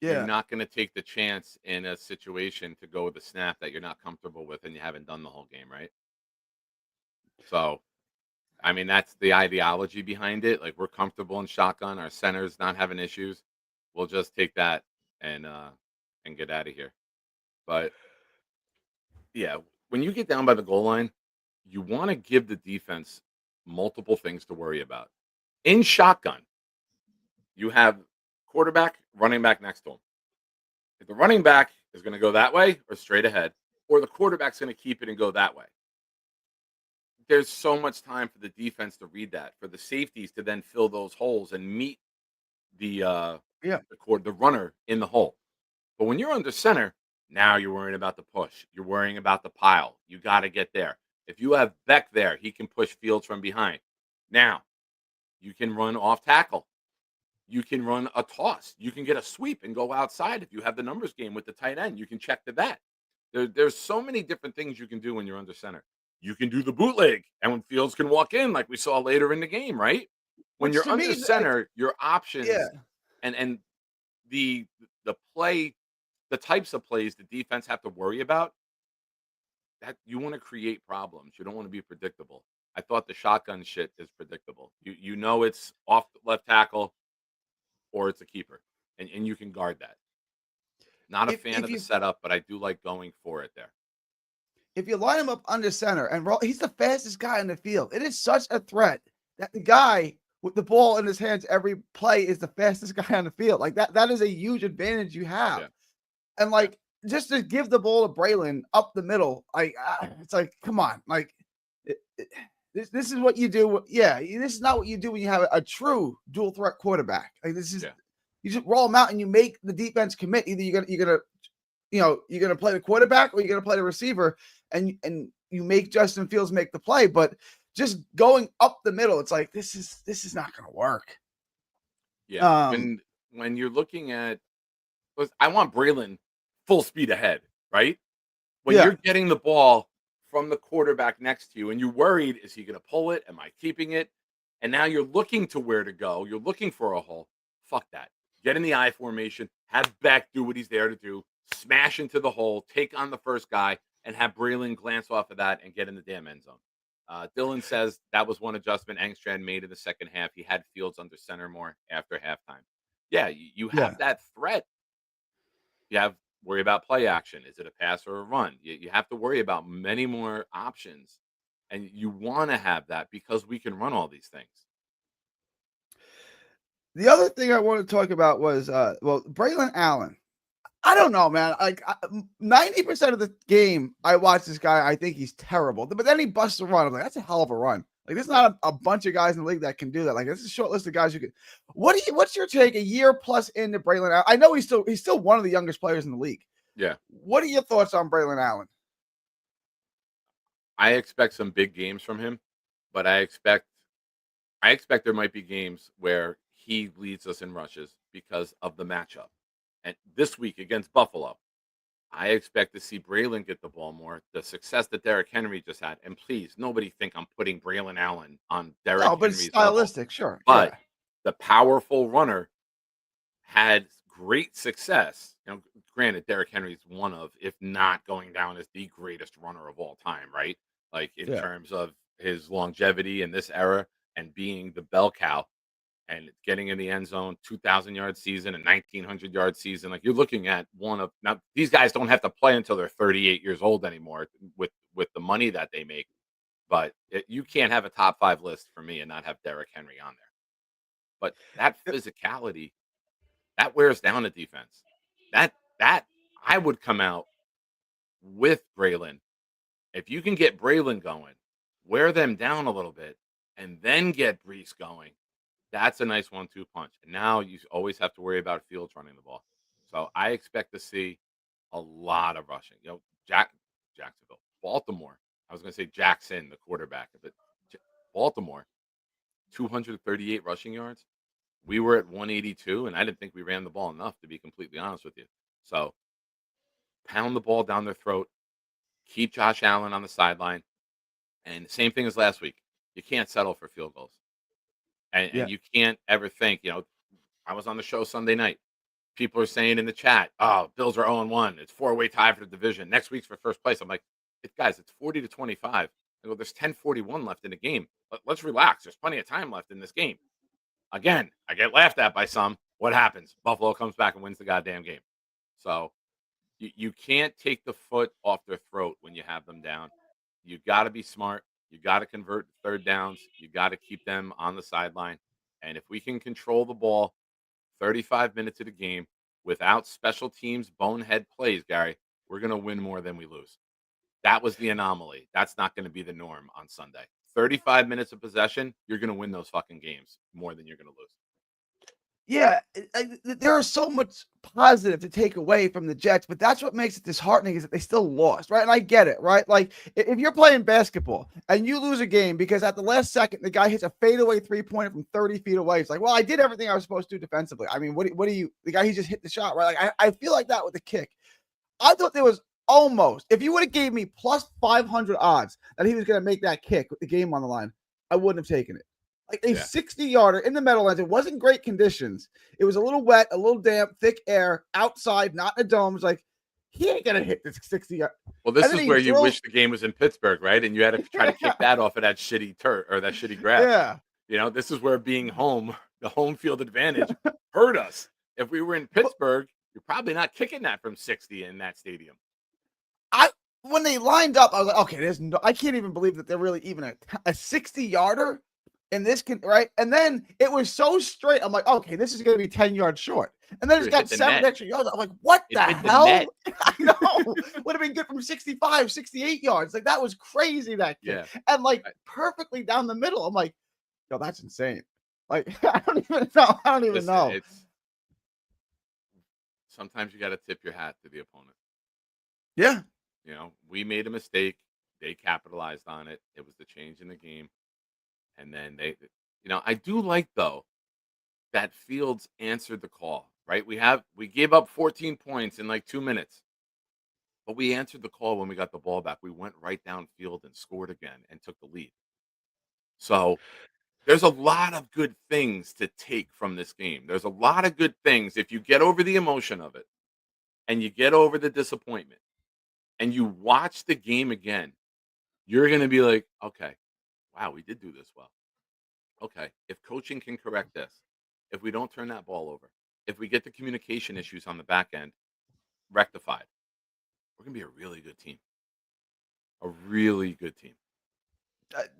Yeah. You're not going to take the chance in a situation to go with a snap that you're not comfortable with and you haven't done the whole game, right? So, I mean, that's the ideology behind it. Like we're comfortable in shotgun, our center's not having issues. We'll just take that and get out of here. But yeah, when you get down by the goal line, you want to give the defense multiple things to worry about. In shotgun, you have quarterback, running back next to him. If the running back is going to go that way or straight ahead, or the quarterback's going to keep it and go that way, there's so much time for the defense to read that, for the safeties to then fill those holes and meet the runner in the hole. But when you're under center, now you're worrying about the push. You're worrying about the pile. You got to get there. If you have Beck there, he can push Fields from behind. Now, you can run off tackle. You can run a toss. You can get a sweep and go outside. If you have the numbers game with the tight end, you can check the bat. There's so many different things you can do when you're under center. You can do the bootleg, and when Fields can walk in, like we saw later in the game, right? When Which you're to under me, center, your options Yeah. and the play, the types of plays the defense have to worry about, that you want to create problems. You don't want to be predictable. I thought the shotgun shit is predictable. You know it's off the left tackle or it's a keeper, and you can guard that. Not a fan of the setup, but I do like going for it there. If you line him up under center and roll, he's the fastest guy in the field. It is such a threat that the guy with the ball in his hands every play is the fastest guy on the field. Like that is a huge advantage you have. Yeah. And like just to give the ball to Braylon up the middle, like it's like, come on, like this is what you do. Yeah, this is not what you do when you have a true dual threat quarterback. Like this is you just roll them out and you make the defense commit. Either you're gonna play the quarterback or you're gonna play the receiver, and you make Justin Fields make the play. But just going up the middle, it's like this is not gonna work. Yeah, when you're looking at, I want Braylon full speed ahead, right? When you're getting the ball from the quarterback next to you and you're worried, is he going to pull it? Am I keeping it? And now you're looking to where to go. You're looking for a hole. Fuck that. Get in the I formation, have Beck do what he's there to do, smash into the hole, take on the first guy, and have Braylon glance off of that and get in the damn end zone. Dylan says that was one adjustment Angstrand made in the second half. He had Fields under center more after halftime. Yeah, you Yeah. have that threat. You have worry about play action. Is it a pass or a run? You have to worry about many more options, and you want to have that because we can run all these things. The other thing I want to talk about was Braylon Allen. I don't know, man. Like 90% of the game, I watch this guy. I think he's terrible, but then he busts a run. I'm like, that's a hell of a run. Like, there's not a bunch of guys in the league that can do that. Like, this is a short list of guys who could. What's your take? A year plus into Braylon Allen. I know he's still one of the youngest players in the league. Yeah. What are your thoughts on Braylon Allen? I expect some big games from him, but I expect there might be games where he leads us in rushes because of the matchup. And this week against Buffalo, I expect to see Braylon get the ball more. The success that Derrick Henry just had, and please, nobody think I'm putting Braylon Allen on Derrick No, but it's Henry's stylistic, level. sure. But Yeah. the powerful runner had great success. Granted, Derrick Henry's one of, if not going down as the greatest runner of all time, right? Like in Yeah. terms of his longevity in this era and being the bell cow and getting in the end zone, 2,000-yard season, a 1,900-yard season. Like, you're looking at one of now. These guys don't have to play until they're 38 years old anymore with the money that they make. But you can't have a top 5 list for me and not have Derrick Henry on there. But that physicality, that wears down a defense. That I would come out with Braylon. If you can get Braylon going, wear them down a little bit, and then get Brees going. That's a nice 1-2 punch. And now you always have to worry about Fields running the ball. So I expect to see a lot of rushing. Jacksonville, Baltimore. I was going to say Jackson, the quarterback, but Baltimore, 238 rushing yards. We were at 182, and I didn't think we ran the ball enough, to be completely honest with you. So pound the ball down their throat, keep Josh Allen on the sideline, and same thing as last week. You can't settle for field goals. And you can't ever think, I was on the show Sunday night. People are saying in the chat, oh, Bills are 0-1. It's 4-way tie for the division. Next week's for first place. I'm like, guys, it's 40-25. I go, there's 10:41 left in the game. Let's relax. There's plenty of time left in this game. Again, I get laughed at by some. What happens? Buffalo comes back and wins the goddamn game. So you can't take the foot off their throat when you have them down. You got to be smart. You got to convert third downs. You got to keep them on the sideline. And if we can control the ball 35 minutes of the game without special teams bonehead plays, Gary, we're going to win more than we lose. That was the anomaly. That's not going to be the norm on Sunday. 35 minutes of possession, you're going to win those fucking games more than you're going to lose. Yeah, there is so much positive to take away from the Jets, but that's what makes it disheartening is that they still lost, right? And I get it, right? Like, if you're playing basketball and you lose a game because at the last second the guy hits a fadeaway 3-pointer from 30 feet away, it's like, well, I did everything I was supposed to do defensively. I mean, what do you? The guy, he just hit the shot, right? Like, I feel like that with the kick. I thought there was almost, if you would have gave me plus 500 odds that he was going to make that kick with the game on the line, I wouldn't have taken it. Like a 60-yarder in the Meadowlands. It wasn't great conditions. It was a little wet, a little damp, thick air outside, not in a dome. It's like, he ain't gonna hit this 60-yard. Well, this is where you wish the game was in Pittsburgh, right? And you had to try to kick that off of that shitty turf or that shitty grass. Yeah. This is where being home, the home field advantage, hurt us. If we were in Pittsburgh, you're probably not kicking that from 60 in that stadium. When they lined up, I was like, okay, I can't even believe that they're really even a 60-yarder. And this can, right? And then it was so straight. I'm like, okay, this is going to be 10 yards short. And then it's got 7 extra yards. I'm like, what the hell? I know. Would have been good from 65, 68 yards. Like, that was crazy, that kid. Yeah. And like perfectly down the middle. I'm like, yo, that's insane. Like, I don't even know. Know. Sometimes you got to tip your hat to the opponent. Yeah. We made a mistake. They capitalized on it. It was the change in the game. And then I do like, though, that Fields answered the call, right? We gave up 14 points in like 2 minutes, but we answered the call when we got the ball back. We went right downfield and scored again and took the lead. So there's a lot of good things to take from this game. There's a lot of good things. If you get over the emotion of it and you get over the disappointment and you watch the game again, you're going to be like, okay, wow, we did do this well. Okay, if coaching can correct this, if we don't turn that ball over, if we get the communication issues on the back end rectified, we're gonna be a really good team. A really good team.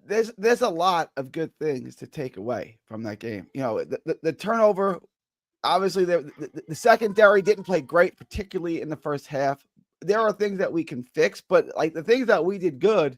There's a lot of good things to take away from that game. You know, the turnover. Obviously, the secondary didn't play great, particularly in the first half. There are things that we can fix, but like the things that we did good,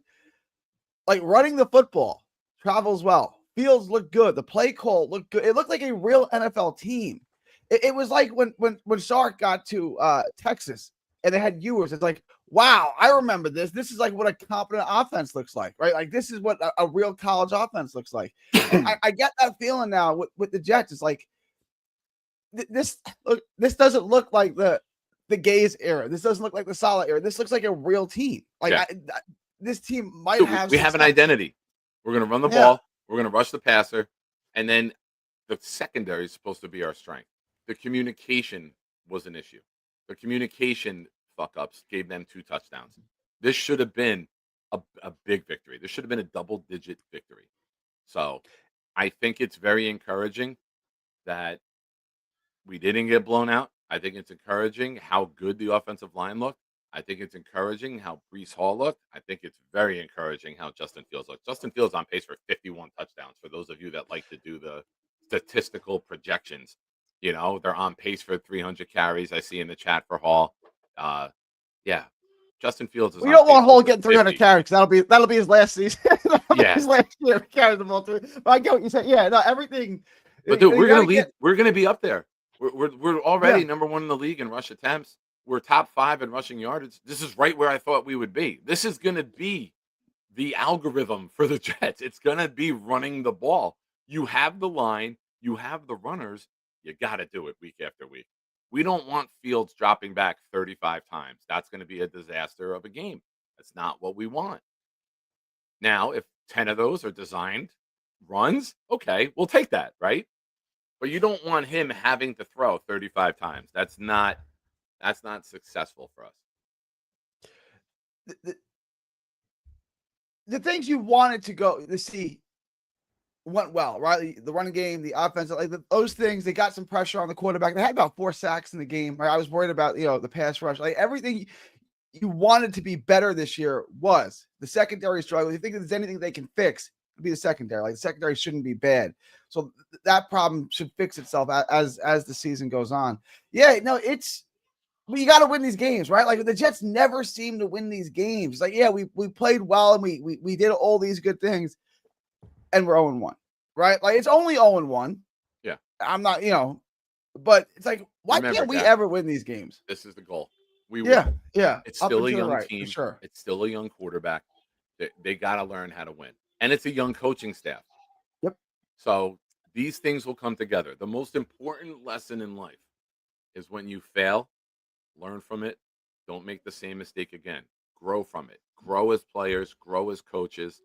like running the football, travels well. Fields looked good. The play call looked good. It looked like a real NFL team. It was like when Sark got to Texas and they had Ewers. It's like, wow, I remember this. This is like what a competent offense looks like, right? Like this is what a real college offense looks like. And I get that feeling now with the Jets. It's like this doesn't look like the Gaze era. This doesn't look like the Saleh era. This looks like a real team. Like Yeah. this team might Dude, have. we have an success. identity. We're going to run the ball. We're going to rush the passer. And then the secondary is supposed to be our strength. The communication was an issue. The communication fuck-ups gave them 2 touchdowns. This should have been a big victory. This should have been a double-digit victory. So I think it's very encouraging that we didn't get blown out. I think it's encouraging how good the offensive line looked. I think it's encouraging how Brees Hall looked. I think it's very encouraging how Justin Fields looked. Justin Fields on pace for 51 touchdowns. For those of you that like to do the statistical projections, you know, they're on pace for 300 carries. I see in the chat for Hall. Yeah, Justin Fields is. We on don't pace want Hall for getting 300 50. carries. That'll be his last season. Yeah. His last year carrying the ball through. But I get what you said. Yeah, no, everything. But dude, you we're gonna gotta lead. get- We're gonna be up there. We're already Yeah. number 1 in the league in rush attempts. We're top 5 in rushing yardage. This is right where I thought we would be. This is gonna be the algorithm for the Jets. It's gonna be running the ball. You have the line. You have the runners. You got to do it week after week. We don't want Fields dropping back 35 times. That's going to be a disaster of a game. That's not what we want. Now, if 10 of those are designed runs, okay, we'll take that, right? But you don't want him having to throw 35 times. That's not successful for us. The things you wanted to see went well, right? The running game, the offense, like those things. They got some pressure on the quarterback. They had about 4 sacks in the game. Right? I was worried about the pass rush. Like everything you wanted to be better this year was the secondary struggle. You think if there's anything they can fix, it'd be the secondary. Like the secondary shouldn't be bad. So that problem should fix itself as the season goes on. Yeah, no, but you got to win these games, right? Like the Jets never seem to win these games. It's like, yeah, we played well and we did all these good things, and we're 0-1, right? Like it's only 0-1. Yeah. I'm not, but it's like, why Remember, can't we Jack, ever win these games? This is the goal. We Yeah, win. yeah. It's Up still a and to the young right, team. for sure. It's still a young quarterback. They got to learn how to win. And it's a young coaching staff. Yep. So these things will come together. The most important lesson in life is when you fail, learn from it. Don't make the same mistake again. Grow from it. Grow as players, grow as coaches.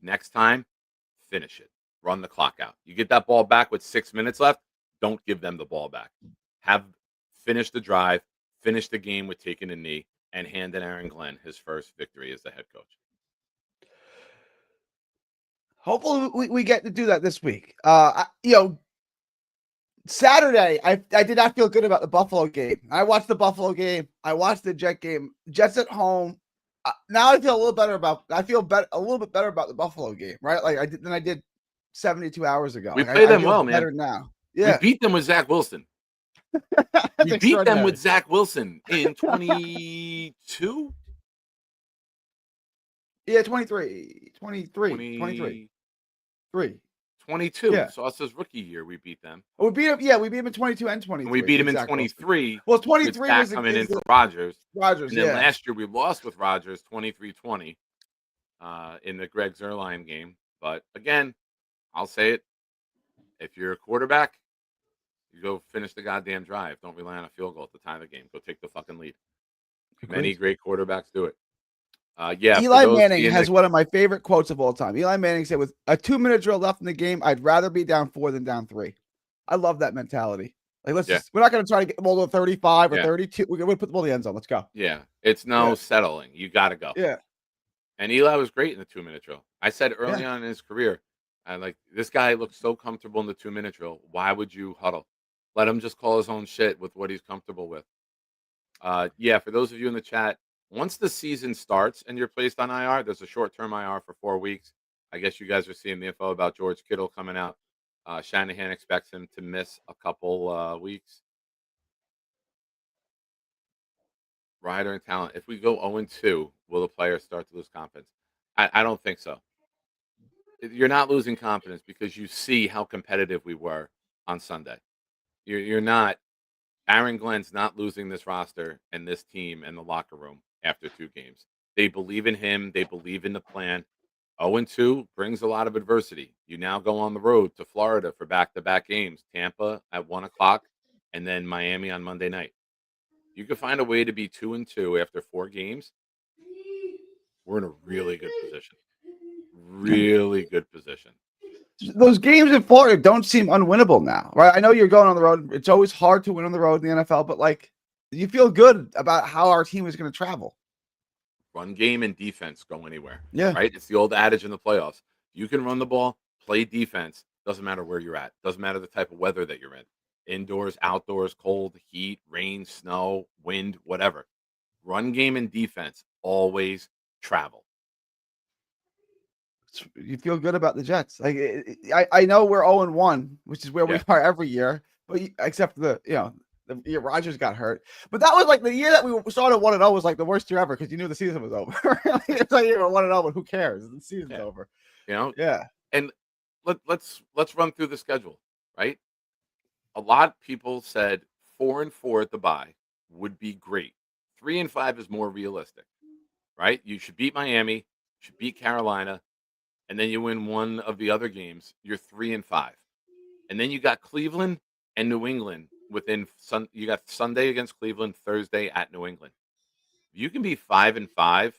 Next time, finish it. Run the clock out. You get that ball back with 6 minutes left, don't give them the ball back. Finish the drive, finish the game with taking a knee, and hand in Aaron Glenn his first victory as the head coach. Hopefully we get to do that this week. Saturday, I did not feel good about the Buffalo game. I watched the Buffalo game. I watched the Jet game. Jets at home. Now I feel a little better a little bit better about the Buffalo game, right? Like I did 72 hours ago. We Like, play them I feel well, man. better now. Yeah. We beat them with Zach Wilson. That's We beat them extraordinary. with Zach Wilson in 22? Yeah, 23. 3. 22. Yeah. So us as rookie year, we beat them. We beat him. Yeah, we beat him in 22 and 23. And we beat him in Zach Wilson. 23. Well, with 23 Zach was coming in against for Rodgers. Rodgers. And then Yeah. last year we lost with Rodgers 23-20 in the Greg Zuerlein game. But again, I'll say it. If you're a quarterback, you go finish the goddamn drive. Don't rely on a field goal at the time of the game. Go take the fucking lead. Many great quarterbacks do it. Yeah. Eli Manning has one of my favorite quotes of all time. Eli Manning said, with a 2-minute drill left in the game, I'd rather be down 4 than down 3. I love that mentality. Like, we're not going to try to get the ball to 35 or 32. We're going to put the ball in the end zone. Let's go. Yeah. It's settling. You got to go. Yeah. And Eli was great in the 2-minute drill. I said early Yeah. on in his career, this guy looks so comfortable in the 2-minute drill. Why would you huddle? Let him just call his own shit with what he's comfortable with. Yeah, for those of you in the chat, once the season starts and you're placed on IR, there's a short-term IR for 4 weeks. I guess you guys are seeing the info about George Kittle coming out. Shanahan expects him to miss a couple weeks. Rider and talent. If we go 0-2, will the players start to lose confidence? I don't think so. You're not losing confidence because you see how competitive we were on Sunday. You're not. Aaron Glenn's not losing this roster and this team and the locker room after 2 games. They believe in him. They believe in the plan. 0-2 brings a lot of adversity. You now go on the road to Florida for back-to-back games. Tampa at 1:00 and then Miami on Monday night. You could find a way to be 2-2 after 4 games. We're in a really good position. Really good position. Those games in Florida don't seem unwinnable now, right? I know you're going on the road. It's always hard to win on the road in the NFL, but like, you feel good about how our team is going to travel. Run game and defense go anywhere. Yeah. Right? It's the old adage in the playoffs. You can run the ball, play defense. Doesn't matter where you're at. Doesn't matter the type of weather that you're in. Indoors, outdoors, cold, heat, rain, snow, wind, whatever. Run game and defense always travel. You feel good about the Jets. Like, I know we're 0-1, which is where we are every year, but except the year Rodgers got hurt. But that was like the year that we started 1-0 was like the worst year ever because you knew the season was over. It's like you were 1-0, but who cares? The season's over. Yeah. And let's run through the schedule, right? A lot of people said 4-4 at the bye would be great. 3-5 is more realistic, right? You should beat Miami, you should beat Carolina, and then you win one of the other games. You're 3-5, and then you got Cleveland and New England you got Sunday against Cleveland, Thursday at New England. If you can be 5-5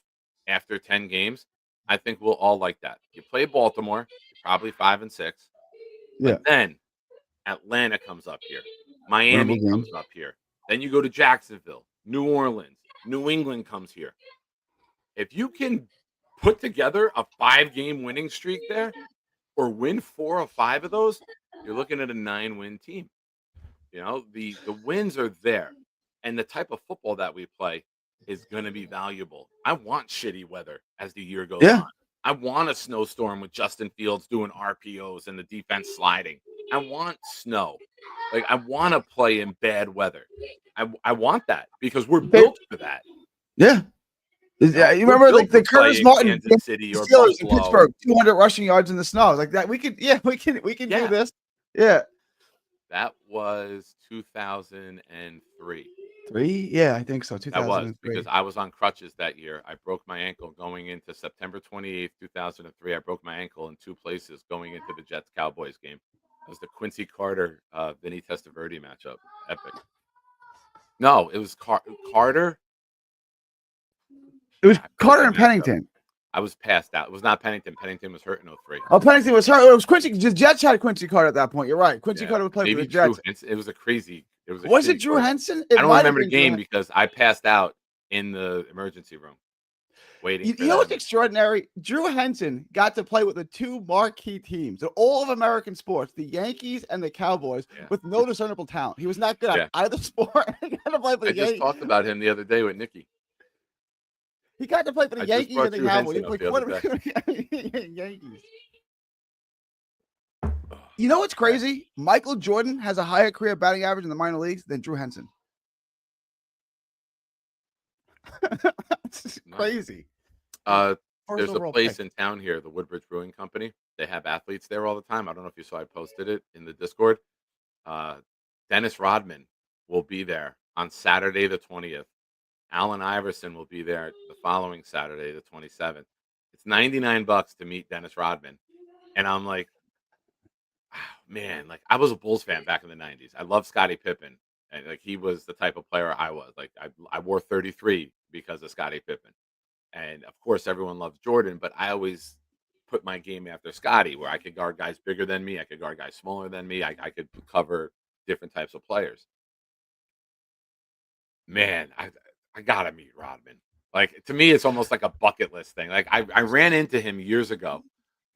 after 10 games, I think we'll all like that. You play Baltimore, you're probably 5-6, but then Atlanta comes up here, Miami comes up here, then you go to Jacksonville, New Orleans, New England comes here. If you can put together a 5-game winning streak there, or win 4 or 5 of those, you're looking at a 9-win team. The wins are there, and the type of football that we play is going to be valuable. I want shitty weather as the year goes on. I want a snowstorm with Justin Fields doing RPOs and the defense sliding. I want snow. Like, I want to play in bad weather. I want that because we're built for that. Yeah. You remember like the Curtis Martin Kansas City or Steelers in Buffalo. Pittsburgh, 200 rushing yards in the snow. Like that, we can do this. Yeah. That was 2003. Yeah, I think so. 2003. That was because I was on crutches that year. I broke my ankle going into September 28th, 2003. I broke my ankle in 2 places going into the Jets-Cowboys game. It was the Quincy Carter, Vinny Testaverde matchup. Epic. No, it was Carter. It was Carter and Pennington. I was passed out. It was not Pennington. Pennington was hurt in 03. Oh, Pennington was hurt. It was Quincy. The Jets had Quincy Carter at that point. You're right. Quincy Carter would play for the Jets. It was a crazy. Was it Drew Henson? I don't remember the game because I passed out in the emergency room waiting. You know what's extraordinary? Drew Henson got to play with the 2 marquee teams in all of American sports, the Yankees and the Cowboys, with no discernible talent. He was not good at either sport. He got to play for the Yankees. Just talked about him the other day with Nikki. He got to play for the Yankees and the Cowboys. Like, what are we doing? Yankees. You know what's crazy? Michael Jordan has a higher career batting average in the minor leagues than Drew Henson. It's crazy. There's a place in town here, the Woodbridge Brewing Company. They have athletes there all the time. I don't know if you saw I posted it in the Discord. Dennis Rodman will be there on Saturday the 20th. Allen Iverson will be there the following Saturday, the 27th. It's $99 to meet Dennis Rodman. And I'm like, oh, man, like I was a Bulls fan back in the 90s. I love Scottie Pippen. And like he was the type of player I was. Like I wore 33 because of Scottie Pippen. And of course, everyone loves Jordan, but I always put my game after Scottie, where I could guard guys bigger than me. I could guard guys smaller than me. I could cover different types of players. Man, I gotta meet Rodman. Like to me, it's almost like a bucket list thing. Like I ran into him years ago.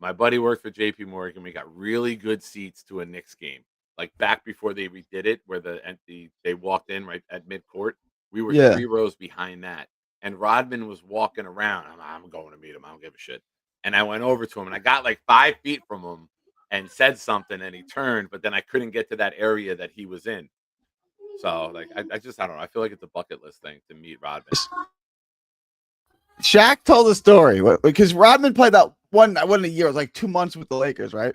My buddy worked for JP Morgan. We got really good seats to a Knicks game. Like back before they redid it, where they walked in right at midcourt. We were Yeah. 3 rows behind that. And Rodman was walking around. I'm going to meet him. I don't give a shit. And I went over to him and I got like 5 feet from him and said something and he turned, but then I couldn't get to that area that he was in. So like I don't know. I feel like it's a bucket list thing to meet Rodman. Shaq told a story because Rodman played that one a year. It was like 2 months with the Lakers, right?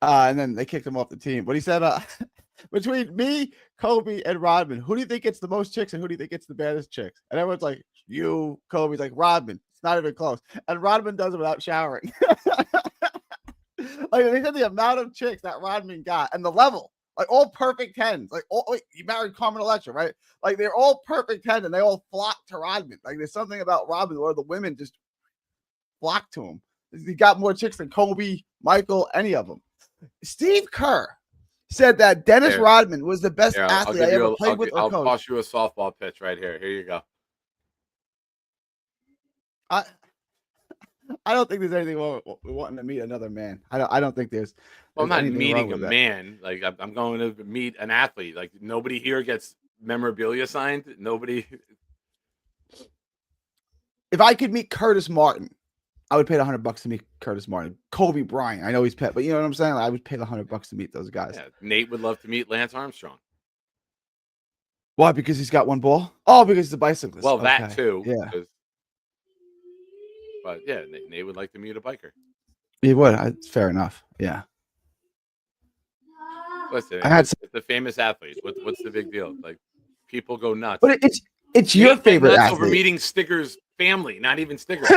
And then they kicked him off the team. But he said, between me, Kobe, and Rodman, who do you think gets the most chicks and who do you think gets the baddest chicks? And everyone's like, you, Kobe's like, Rodman. It's not even close. And Rodman does it without showering. Like they said the amount of chicks that Rodman got and the level, like all perfect tens. Like he married Carmen Electra, right? Like they're all perfect 10 and they all flock to Rodman. Like there's something about Rodman where the women just flock to him. He got more chicks than Kobe, Michael, any of them. Steve Kerr said that Dennis Rodman was the best athlete I ever played with or I'll coached. toss you a softball pitch right here. Here you go. I don't think there's anything wrong with wanting to meet another man. I don't think there's. Well, I'm not anything meeting wrong a with that. man. Like I'm going to meet an athlete. Like nobody here gets memorabilia signed. Nobody. If I could meet Curtis Martin, I would pay $100 to meet Curtis Martin. Kobe Bryant, I know he's pet, but you know what I'm saying? Like, I would pay $100 to meet those guys. Yeah, Nate would love to meet Lance Armstrong. Why? Because he's got one ball? Oh, because he's a bicyclist. Well, that too. Yeah. But yeah, Nate would like to meet a biker. He would. Fair enough. Yeah. Listen, it's a famous athlete. What's the big deal? Like people go nuts. But it's your favorite nuts athlete. Over meeting Stigger's family, not even Stigger.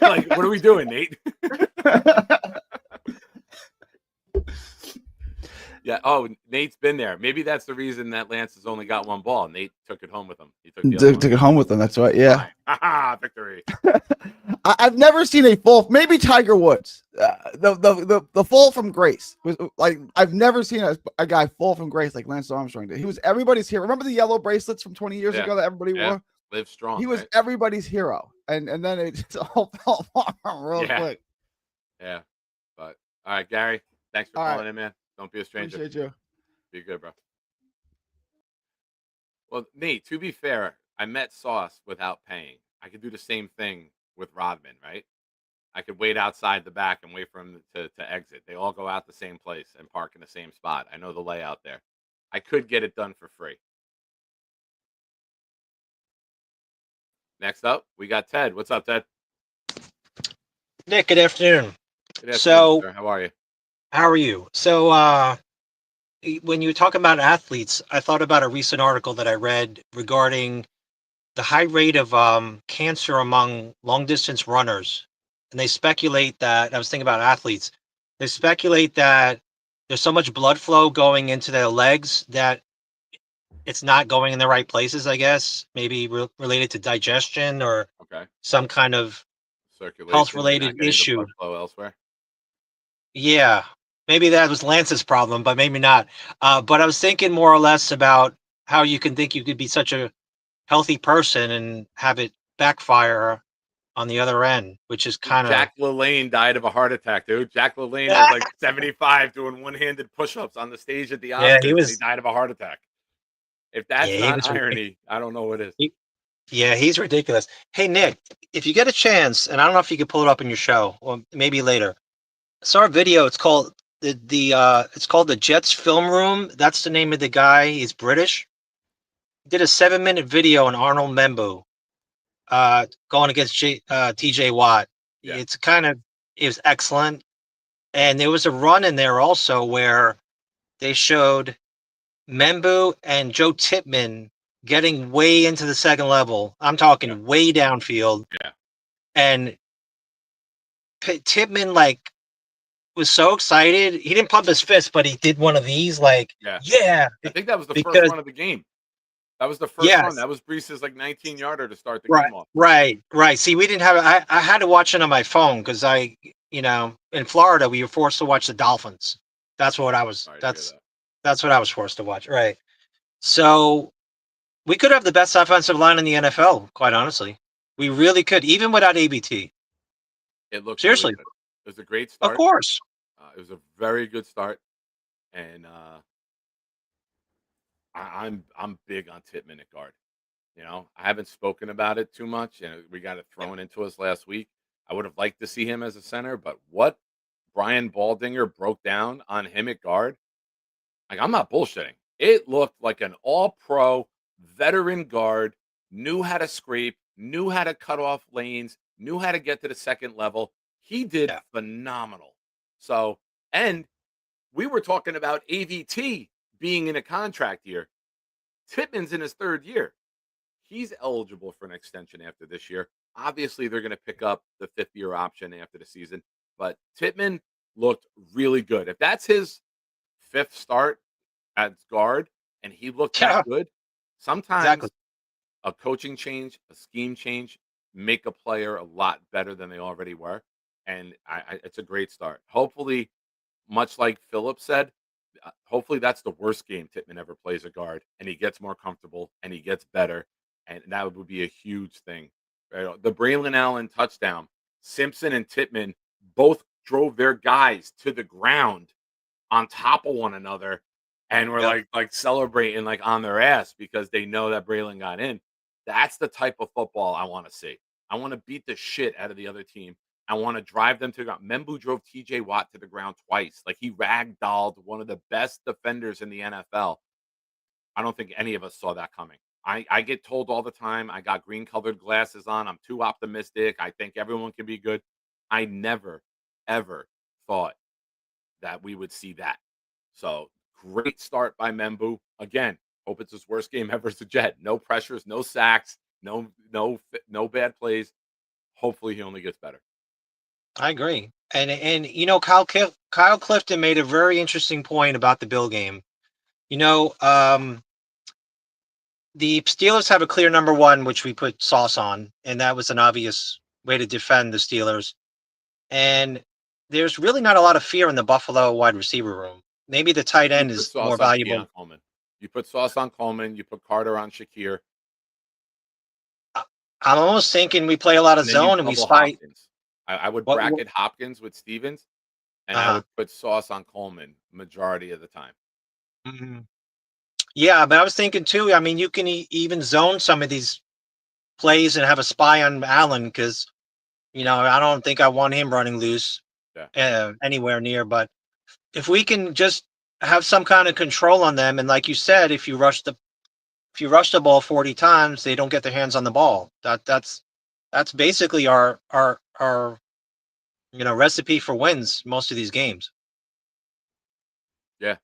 Like, what are we doing, Nate? Yeah. Oh, Nate's been there. Maybe that's the reason that Lance has only got one ball. Nate took it home with him. He took it home with him. That's right. Yeah. Victory. I've never seen a fall. Maybe Tiger Woods. The fall from grace was like I've never seen a guy fall from grace like Lance Armstrong did. He was everybody's hero. Remember the yellow bracelets from 20 years ago that everybody wore? Live strong. He was everybody's hero, and then it just all fell apart real quick. Yeah. But all right, Gary. Thanks for calling in, man. Don't be a stranger. Appreciate you. Be good, bro. Well, Nate, to be fair, I met Sauce without paying. I could do the same thing with Rodman, right? I could wait outside the back and wait for him to exit. They all go out the same place and park in the same spot. I know the layout there. I could get it done for free. Next up, we got Ted. What's up, Ted? Nick, good afternoon. Good afternoon, So, sir. How are you? how are you? So, when you were talking about athletes, I thought about a recent article that I read regarding the high rate of cancer among long distance runners. And they speculate that, I was thinking about athletes, they speculate that there's so much blood flow going into their legs that it's not going in the right places, I guess, maybe related to digestion or some kind of circulation, health-related issue. Blood flow elsewhere. Yeah, maybe that was Lance's problem, but maybe not. But I was thinking more or less about how you can think you could be such a healthy person and have it backfire on the other end, which is kind of... Jack LaLanne died of a heart attack, dude. Jack LaLanne was like 75 doing one-handed push-ups on the stage at the Oscars. Yeah, he died of a heart attack. If that's not irony, I don't know what is. Yeah, he's ridiculous. Hey, Nick, if you get a chance, and I don't know if you can pull it up in your show, or maybe later, I saw a video. It's called it's called the Jets Film Room. That's the name of the guy. He's British. He did a 7-minute video on Arnold Membu going against TJ Watt. Yeah. It was excellent. And there was a run in there also where they showed Membu and Joe Tipman getting way into the second level. I'm talking way downfield. Yeah. And Tipman was so excited. He didn't pump his fist, but he did one of these yeah. I think that was the first run of the game. That was the first run. That was Brees's 19-yarder to start the game off. Right. See, we didn't have I had to watch it on my phone because in Florida we were forced to watch the Dolphins. That's what I was that's what I was forced to watch. Right. So we could have the best offensive line in the NFL, quite honestly. We really could, even without ABT. It looked really Seriously, good. It was a great of start. course. It was a very good start, and I'm big on Titman at guard. You know, I haven't spoken about it too much, and we got it thrown into us last week. I would have liked to see him as a center, but what Brian Baldinger broke down on him at guard, like I'm not bullshitting. It looked like an all-pro veteran guard, knew how to scrape, knew how to cut off lanes, knew how to get to the second level. He did Yeah. phenomenal. So, and we were talking about AVT being in a contract year. Titman's in his third year. He's eligible for an extension after this year. Obviously, they're going to pick up the fifth-year option after the season, but Titman looked really good. If that's his fifth start as guard and he looked Yeah, that good, sometimes exactly. a coaching change, a scheme change, make a player a lot better than they already were. And it's a great start. Hopefully, much like Philip said, hopefully that's the worst game Titman ever plays a guard, and he gets more comfortable and he gets better, and that would be a huge thing. Right? The Braylon Allen touchdown, Simpson and Titman both drove their guys to the ground on top of one another, and were Yep. like celebrating like on their ass because they know that Braylon got in. That's the type of football I want to see. I want to beat the shit out of the other team. I want to drive them to the ground. Membu drove TJ Watt to the ground twice. Like he ragdolled one of the best defenders in the NFL. I don't think any of us saw that coming. I get told all the time, I got green colored glasses on. I'm too optimistic. I think everyone can be good. I never, ever thought that we would see that. So great start by Membu. Again, hope it's his worst game ever as a Jet. No pressures, no sacks, no bad plays. Hopefully he only gets better. I agree. And Kyle Clifton made a very interesting point about the Bill game. The Steelers have a clear number one, which we put Sauce on, and that was an obvious way to defend the Steelers. And there's really not a lot of fear in the Buffalo wide receiver room. Maybe the tight You end put is more Sauce on valuable. Keon Coleman. You put Sauce on Coleman. You put Carter on Shakir. I'm almost thinking we play a lot of And then you zone and we double spy. Hopkins. I would What? bracket Hopkins with Stevens, and I would put Sauce on Coleman majority of the time. Mhm. Yeah, but I was thinking too. I mean, you can even zone some of these plays and have a spy on Allen because I don't think I want him running loose Yeah. anywhere near. But if we can just have some kind of control on them, and like you said, if you rush the ball 40 times, they don't get their hands on the ball. That's basically our recipe for wins most of these games. Yeah.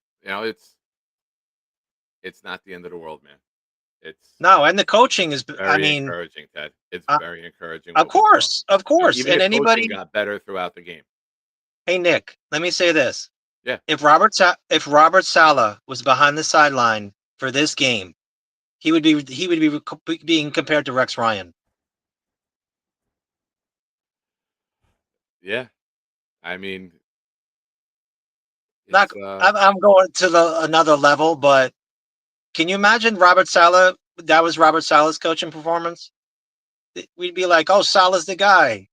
It's not the end of the world, man. It's No, and the coaching is, I very mean, encouraging, Ted. It's very encouraging of what we saw. of course, Even and his coaching anybody. got better throughout the game. Hey Nick, let me say this: Yeah. if Robert Saleh was behind the sideline for this game, he would be being compared to Rex Ryan. Yeah. I mean, Not, it's I'm going to another level, but can you imagine Robert Saleh? That was Robert Saleh's coaching performance. We'd be like, "Oh, Saleh's the guy."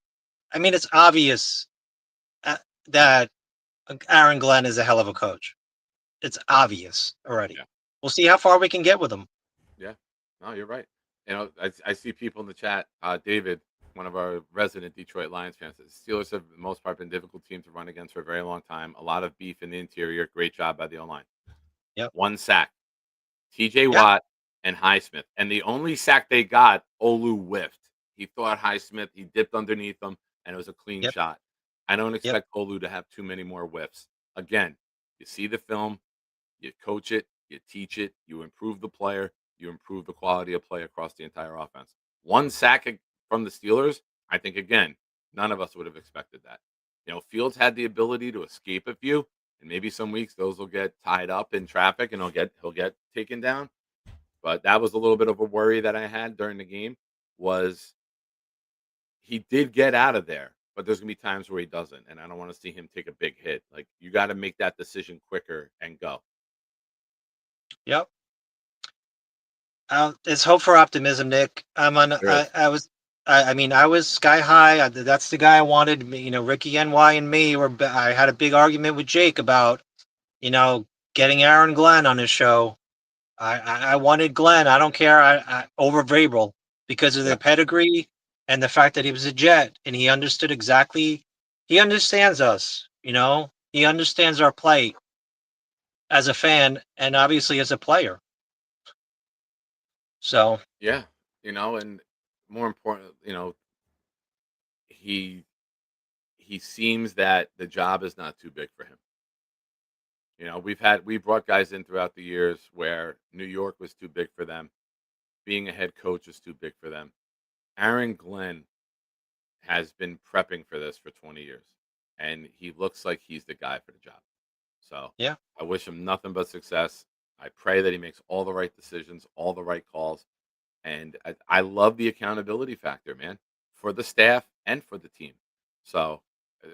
I mean, it's obvious that Aaron Glenn is a hell of a coach. It's obvious already. yeah. We'll see how far we can get with him. Yeah. No, you're right. I see people in the chat. David, one of our resident Detroit Lions fans, says Steelers have, for the most part, been a difficult team to run against for a very long time. A lot of beef in the interior. Great job by the O-line. Yep. One sack. TJ Yeah. Watt and Highsmith. And the only sack they got, Olu whiffed. He thought Highsmith, he dipped underneath him, and it was a clean Yep. shot. I don't Yep. expect Olu to have too many more whiffs. Again, you see the film, you coach it, you teach it, you improve the player, you improve the quality of play across the entire offense. One sack from the Steelers, I think, again, none of us would have expected that. Fields had the ability to escape a few, and maybe some weeks those will get tied up in traffic and he'll get taken down. But that was a little bit of a worry that I had during the game was he did get out of there, but there's gonna be times where he doesn't, and I don't want to see him take a big hit. Like you got to make that decision quicker and go. Yep. There's hope for optimism, Nick. I'm on. There is. I was I mean, I was sky high. That's the guy I wanted. You know, Ricky NY and me were. I had a big argument with Jake about, you know, getting Aaron Glenn on his show. I wanted Glenn. I don't care. Over Vrabel because of the Yeah. pedigree and the fact that he was a Jet and he understood exactly. He understands us. You know, he understands our plight as a fan and obviously as a player. So Yeah. And more important, he he seems that the job is not too big for him. We brought guys in throughout the years where New York was too big for them. Being a head coach is too big for them. Aaron Glenn has been prepping for this for 20 years, and he looks like he's the guy for the job. So yeah, I wish him nothing but success. I pray that he makes all the right decisions, all the right calls. And I love the accountability factor, man, for the staff and for the team. So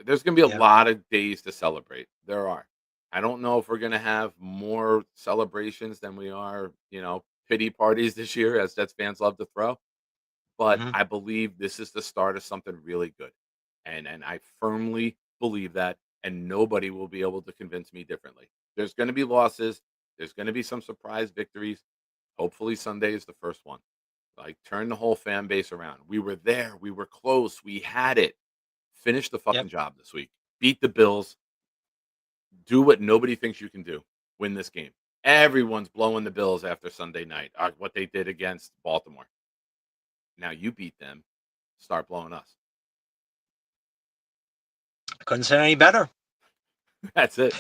there's going to be a yeah. lot of days to celebrate. There are. I don't know if we're going to have more celebrations than we are, pity parties this year, as Jets fans love to throw. But Hmm. I believe this is the start of something really good. And I firmly believe that. And nobody will be able to convince me differently. There's going to be losses. There's going to be some surprise victories. Hopefully, Sunday is the first one. Like, turn the whole fan base around. We were there. We were close. We had it. Finish the Yep. fucking job this week. Beat the Bills. Do what nobody thinks you can do. Win this game. Everyone's blowing the Bills after Sunday night. What they did against Baltimore. Now you beat them. Start blowing us. I couldn't say any better. That's it.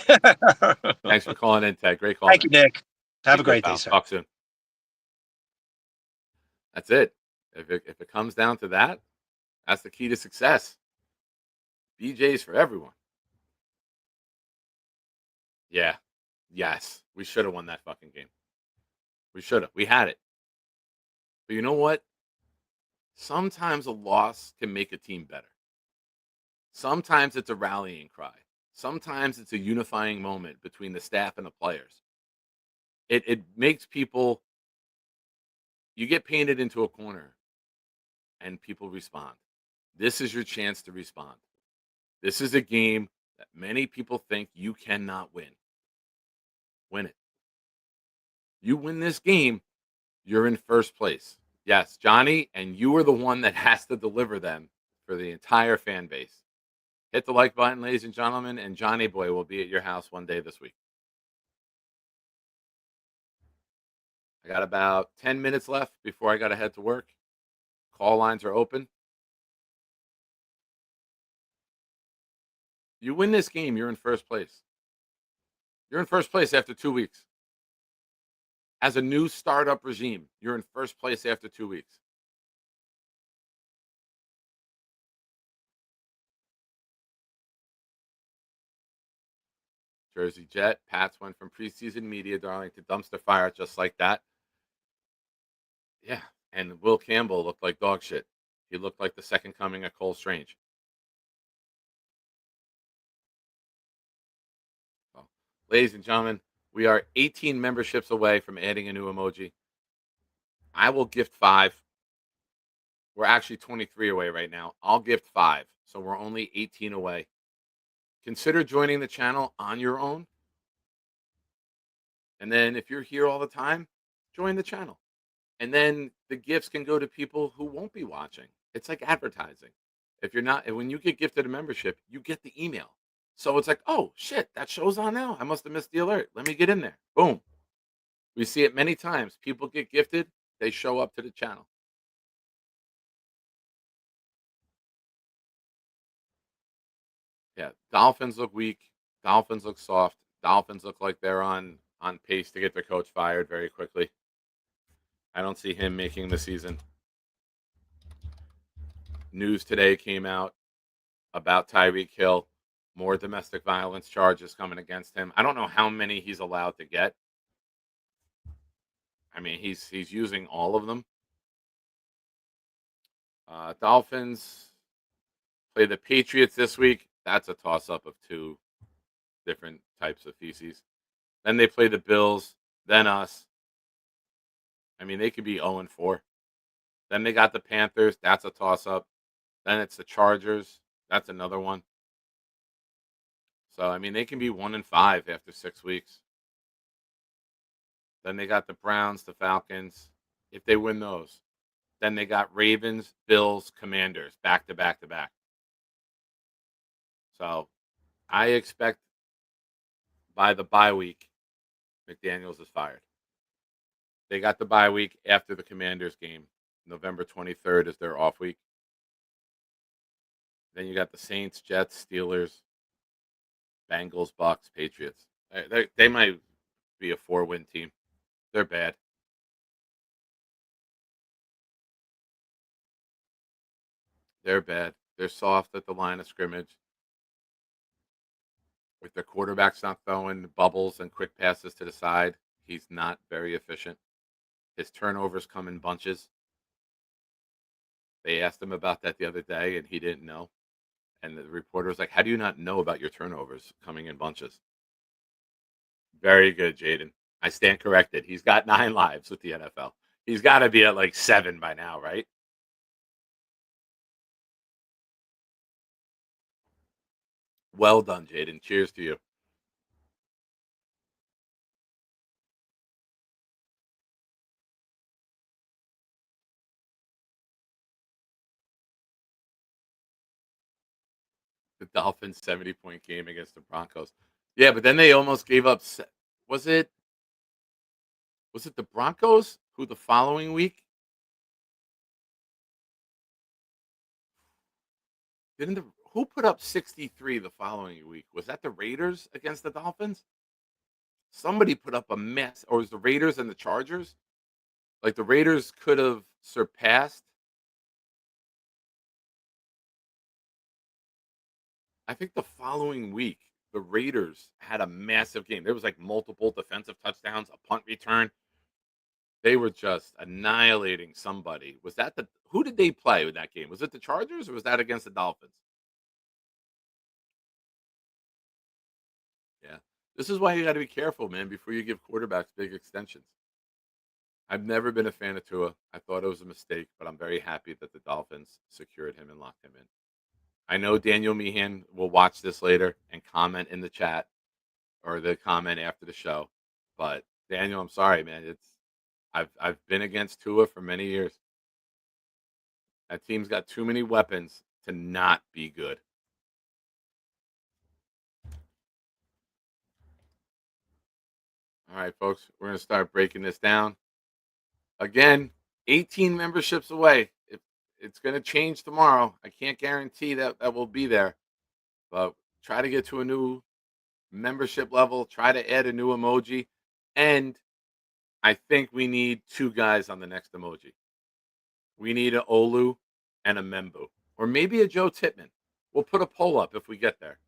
Thanks for calling in, Ted. Great call, Thank man. you, Nick. Have a Take care, great day, pal. sir. Talk soon. That's it. If it comes down to that, that's the key to success. BJ's for everyone. Yeah. Yes. We should have won that fucking game. We should have. We had it. But you know what? Sometimes a loss can make a team better. Sometimes it's a rallying cry. Sometimes it's a unifying moment between the staff and the players. It makes people, you get painted into a corner and people respond. This is your chance to respond. This is a game that many people think you cannot win. Win it. You win this game, you're in first place. Yes, Johnny, and you are the one that has to deliver them for the entire fan base. Hit the like button, ladies and gentlemen, and Johnny Boy will be at your house one day this week. I got about 10 minutes left before I got to head to work. Call lines are open. You win this game, you're in first place. You're in first place after 2 weeks. As a new startup regime, you're in first place after 2 weeks. Jersey Jet, Pats went from preseason media darling to dumpster fire just like that. Yeah, and Will Campbell looked like dog shit. He looked like the second coming of Cole Strange. Well, ladies and gentlemen, we are 18 memberships away from adding a new emoji. I will gift 5. We're actually 23 away right now. I'll gift 5. So we're only 18 away. Consider joining the channel on your own. And then if you're here all the time, join the channel. And then the gifts can go to people who won't be watching. It's like advertising. If you're not, when you get gifted a membership, you get the email. So it's like, oh shit, that show's on now. I must have missed the alert. Let me get in there. Boom. We see it many times. People get gifted, they show up to the channel. Yeah, Dolphins look weak. Dolphins look soft. Dolphins look like they're on pace to get their coach fired very quickly. I don't see him making the season. News today came out about Tyreek Hill. More domestic violence charges coming against him. I don't know how many he's allowed to get. I mean, he's using all of them. Dolphins play the Patriots this week. That's a toss-up of 2 different types of feces. Then they play the Bills, then us. I mean, they could be 0-4. Then they got the Panthers. That's a toss-up. Then it's the Chargers. That's another one. So, I mean, they can be 1-5 after 6 weeks. Then they got the Browns, the Falcons, if they win those. Then they got Ravens, Bills, Commanders, back to back to back. So I expect by the bye week, McDaniels is fired. They got the bye week after the Commanders game. November 23rd is their off week. Then you got the Saints, Jets, Steelers, Bengals, Bucks, Patriots. They might be a 4-win team. They're bad. They're bad. They're soft at the line of scrimmage. If their quarterback's not throwing bubbles and quick passes to the side, he's not very efficient. His turnovers come in bunches. They asked him about that the other day, and he didn't know. And the reporter was like, "How do you not know about your turnovers coming in bunches?" Very good, Jaden. I stand corrected. He's got 9 lives with the NFL. He's got to be at like 7 by now, right? Well done, Jaden. Cheers to you. The Dolphins 70-point game against the Broncos. Yeah, but then they almost gave up. Was it the Broncos who the following week didn't who put up 63 the following week? Was that the Raiders against the Dolphins? Somebody put up a mess, or was the Raiders and the Chargers? Like the Raiders could have surpassed. I think the following week, the Raiders had a massive game. There was like multiple defensive touchdowns, a punt return. They were just annihilating somebody. Was that who did they play with that game? Was it the Chargers or was that against the Dolphins? Yeah. This is why you got to be careful, man, before you give quarterbacks big extensions. I've never been a fan of Tua. I thought it was a mistake, but I'm very happy that the Dolphins secured him and locked him in. I know Daniel Meehan will watch this later and comment in the chat or the comment after the show. But Daniel, I'm sorry, man. I've been against Tua for many years. That team's got too many weapons to not be good. All right, folks, we're going to start breaking this down. Again, 18 memberships away. It's going to change tomorrow. I can't guarantee that we'll be there, but try to get to a new membership level. Try to add a new emoji. And I think we need 2 guys on the next emoji. We need an Olu and a Membu, or maybe a Joe Titman. We'll put a poll up if we get there.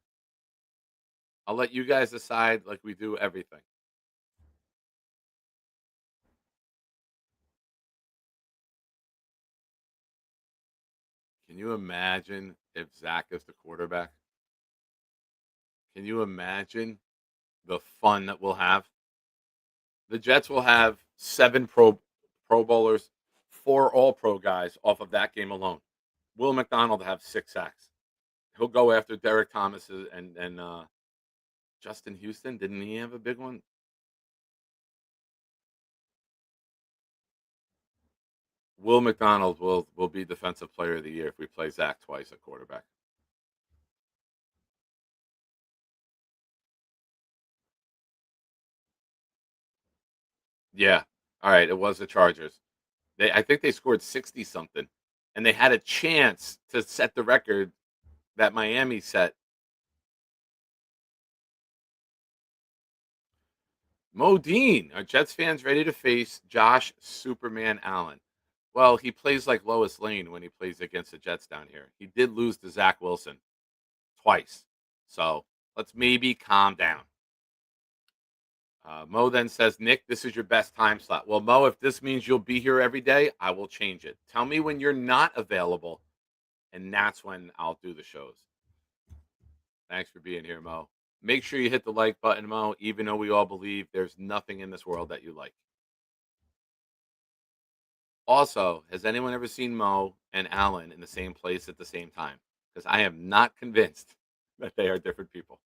I'll let you guys decide like we do everything. Can you imagine if Zach is the quarterback? Can you imagine the fun that we'll have? The Jets will have 7 Pro Bowlers, 4 All-Pro guys off of that game alone. Will McDonald have 6 sacks. He'll go after Derek Thomas and Justin Houston. Didn't he have a big one? Will McDonald will be Defensive Player of the Year if we play Zach twice at quarterback. Yeah. All right. It was the Chargers. I think they scored 60 something, and they had a chance to set the record that Miami set. Modine, are Jets fans ready to face Josh Superman Allen? Well, he plays like Lois Lane when he plays against the Jets down here. He did lose to Zach Wilson twice. So let's maybe calm down. Mo then says, Nick, this is your best time slot. Well, Mo, if this means you'll be here every day, I will change it. Tell me when you're not available, and that's when I'll do the shows. Thanks for being here, Mo. Make sure you hit the like button, Mo, even though we all believe there's nothing in this world that you like. Also, has anyone ever seen Mo and Alan in the same place at the same time? Because I am not convinced that they are different people.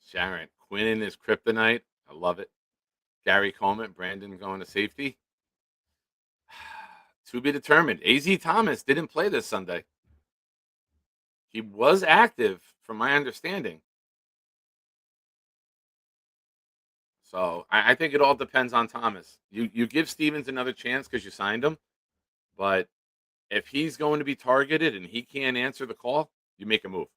Sharon, Quinn is kryptonite. I love it. Gary Coleman, Brandon going to safety. To be determined. AZ Thomas didn't play this Sunday. He was active, from my understanding. So I think it all depends on Thomas. You give Stevens another chance because you signed him, but if he's going to be targeted and he can't answer the call, you make a move.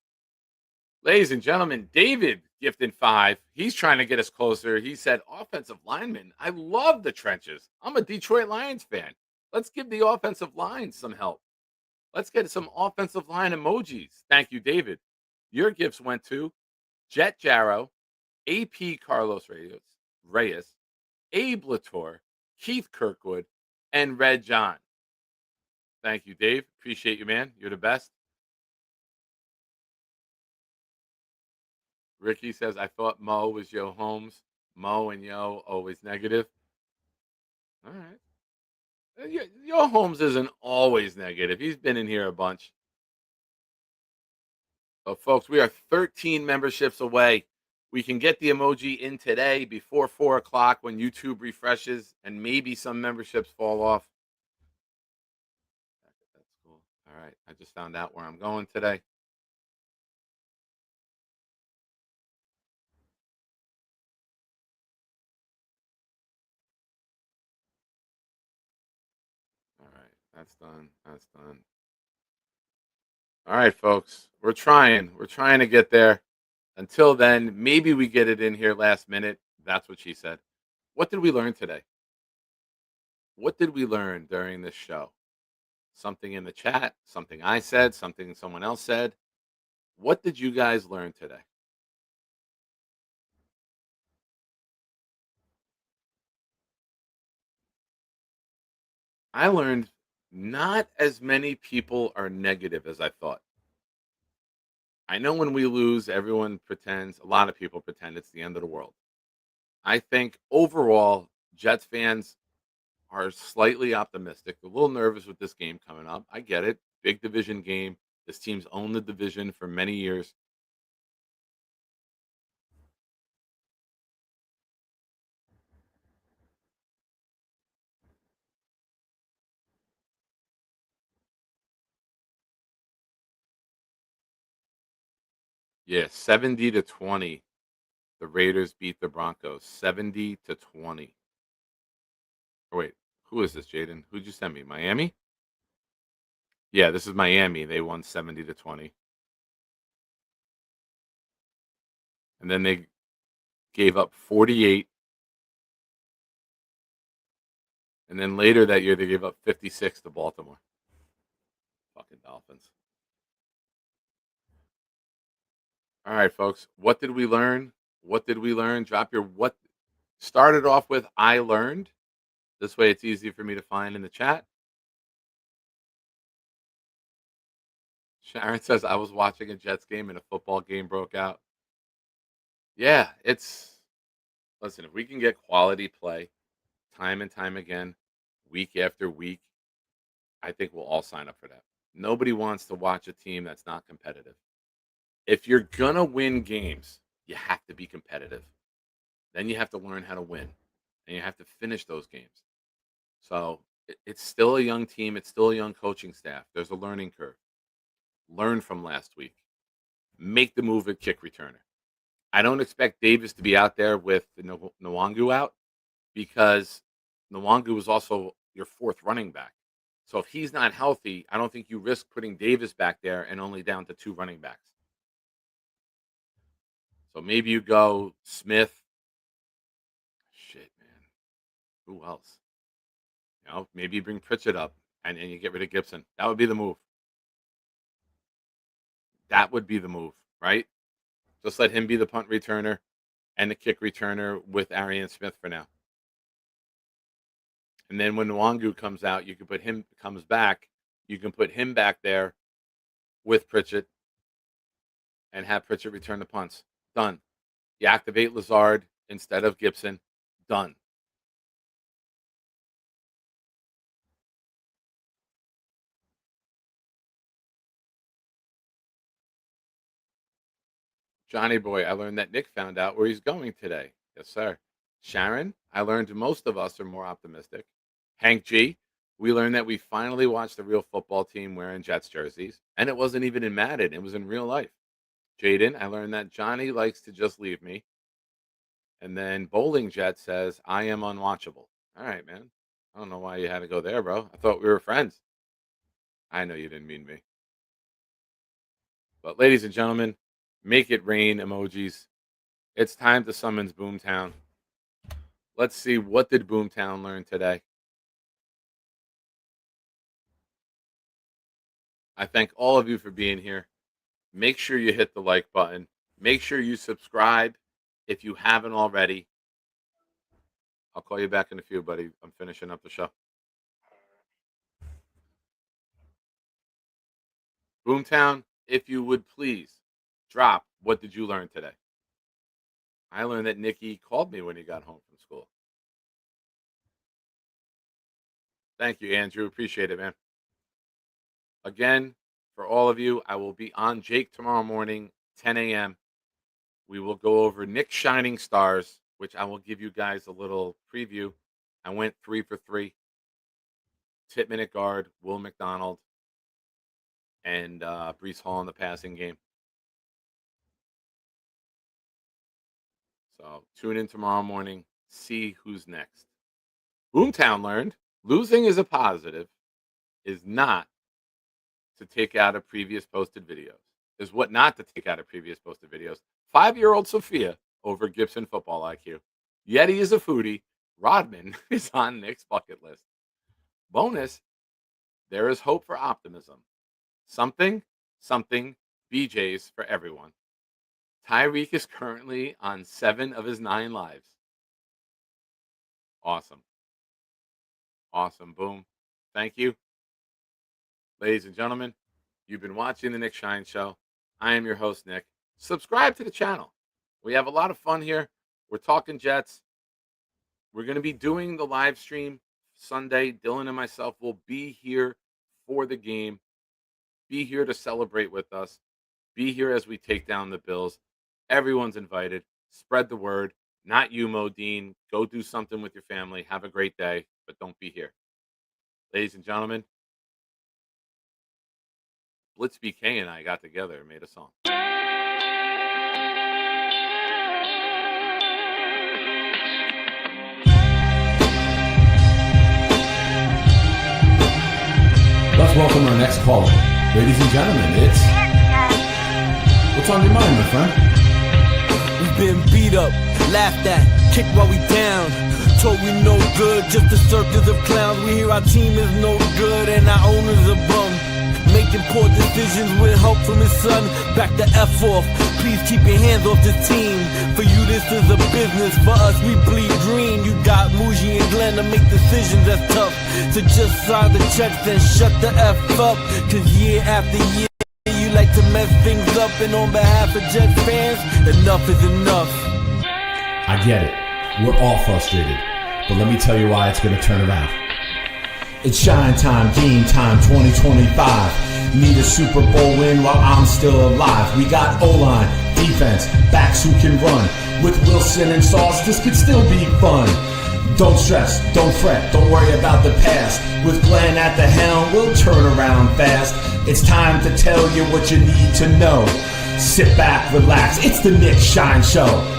Ladies and gentlemen, David gifted 5. He's trying to get us closer. He said, offensive lineman. I love the trenches. I'm a Detroit Lions fan. Let's give the offensive line some help. Let's get some offensive line emojis. Thank you, David. Your gifts went to Jet Jarrow, AP Carlos Reyes, Abe Latour, Keith Kirkwood, and Red John. Thank you, Dave. Appreciate you, man. You're the best. Ricky says, I thought Mo was Yo Holmes. Mo and Yo always negative. All right. Yo Holmes isn't always negative. He's been in here a bunch. So, folks, we are 13 memberships away. We can get the emoji in today before 4 o'clock when YouTube refreshes and maybe some memberships fall off. That's cool. All right. I just found out where I'm going today. All right. That's done. That's done. All right, folks. We're trying. We're trying to get there. Until then, maybe we get it in here last minute. That's what she said. What did we learn today? What did we learn during this show? Something in the chat, something I said, something someone else said. What did you guys learn today? I learned not as many people are negative as I thought. I know when we lose, everyone pretends, a lot of people pretend it's the end of the world. I think overall, Jets fans are slightly optimistic, a little nervous with this game coming up. I get it. Big division game. This team's owned the division for many years. Yeah, 70-20. The Raiders beat the Broncos 70-20. Oh, wait, who is this, Jaden? Who'd you send me? Miami? Yeah, this is Miami. They won 70-20. And then they gave up 48. And then later that year, they gave up 56 to Baltimore. Fucking Dolphins. All right, folks. What did we learn? What did we learn? Drop your what. Started off with I learned. This way it's easy for me to find in the chat. Sharon says, I was watching a Jets game and a football game broke out. Yeah, listen, if we can get quality play time and time again, week after week, I think we'll all sign up for that. Nobody wants to watch a team that's not competitive. If you're going to win games, you have to be competitive. Then you have to learn how to win, and you have to finish those games. So it's still a young team. It's still a young coaching staff. There's a learning curve. Learn from last week. Make the move at kick returner. I don't expect Davis to be out there with the Nwangu out because Nwangu was also your 4th running back. So if he's not healthy, I don't think you risk putting Davis back there and only down to 2 running backs. So maybe you go Smith. Shit, man. Who else? Maybe you bring Pritchett up and you get rid of Gibson. That would be the move. That would be the move, right? Just let him be the punt returner and the kick returner with Arian Smith for now. And then when Nwangu comes out, you can comes back, you can put him back there with Pritchett and have Pritchett return the punts. Done. You activate Lazard instead of Gibson. Done. Johnny boy, I learned that Nick found out where he's going today. Yes, sir. Sharon, I learned most of us are more optimistic. Hank G, we learned that we finally watched a real football team wearing Jets jerseys, and it wasn't even in Madden, it was in real life. Jaden, I learned that Johnny likes to just leave me. And then Bowling Jet says, I am unwatchable. All right, man. I don't know why you had to go there, bro. I thought we were friends. I know you didn't mean me. But ladies and gentlemen, make it rain emojis. It's time to summons Boomtown. Let's see, what did Boomtown learn today? I thank all of you for being here. Make sure you hit the like button. Make sure you subscribe if you haven't already. I'll call you back in a few, buddy. I'm finishing up the show. Boomtown, if you would please drop, what did you learn today? I learned that Nikki called me when he got home from school. Thank you, Andrew. Appreciate it, man. Again, for all of you, I will be on Jake tomorrow morning, 10 a.m. We will go over Nick's Shining Stars, which I will give you guys a little preview. I went 3 for 3. Titman at guard, Will McDonald, and Brees Hall in the passing game. So tune in tomorrow morning, see who's next. Boomtown learned losing is a positive, is not to take out of previous posted videos. Is what not to take out of previous posted videos. 5-year-old Sophia over Gibson football IQ. Yeti is a foodie. Rodman is on Nick's bucket list. Bonus, there is hope for optimism. Something, BJ's for everyone. Tyreek is currently on 7 of his 9 lives. Awesome. Awesome. Boom. Thank you. Ladies and gentlemen, you've been watching The Nick Shine Show. I am your host, Nick. Subscribe to the channel. We have a lot of fun here. We're talking Jets. We're going to be doing the live stream Sunday. Dylan and myself will be here for the game. Be here to celebrate with us. Be here as we take down the Bills. Everyone's invited. Spread the word. Not you, Modine. Go do something with your family. Have a great day, but don't be here. Ladies and gentlemen, Blitz BK and I got together and made a song. Let's welcome our next caller. Ladies and gentlemen, it's... What's on your mind, my friend? We've been beat up, laughed at, kicked while we down. Told we no good, just a circus of clowns. We hear our team is no good and our owner's a bum. Making poor decisions with help from his son. Back the F off, please keep your hands off the team. For you this is a business, for us we bleed green. You got Muji and Glenn to make decisions that's tough. So just sign the checks and shut the F up. Cause year after year you like to mess things up. And on behalf of Jets fans, enough is enough. I get it. We're all frustrated. But let me tell you why it's going to turn around. It's shine time, game time, 2025. Need a Super Bowl win while I'm still alive. We got O-line, defense, backs who can run. With Wilson and Sauce, this could still be fun. Don't stress, don't fret, don't worry about the past. With Glenn at the helm, we'll turn around fast. It's time to tell you what you need to know. Sit back, relax, it's the Nick Shine Show.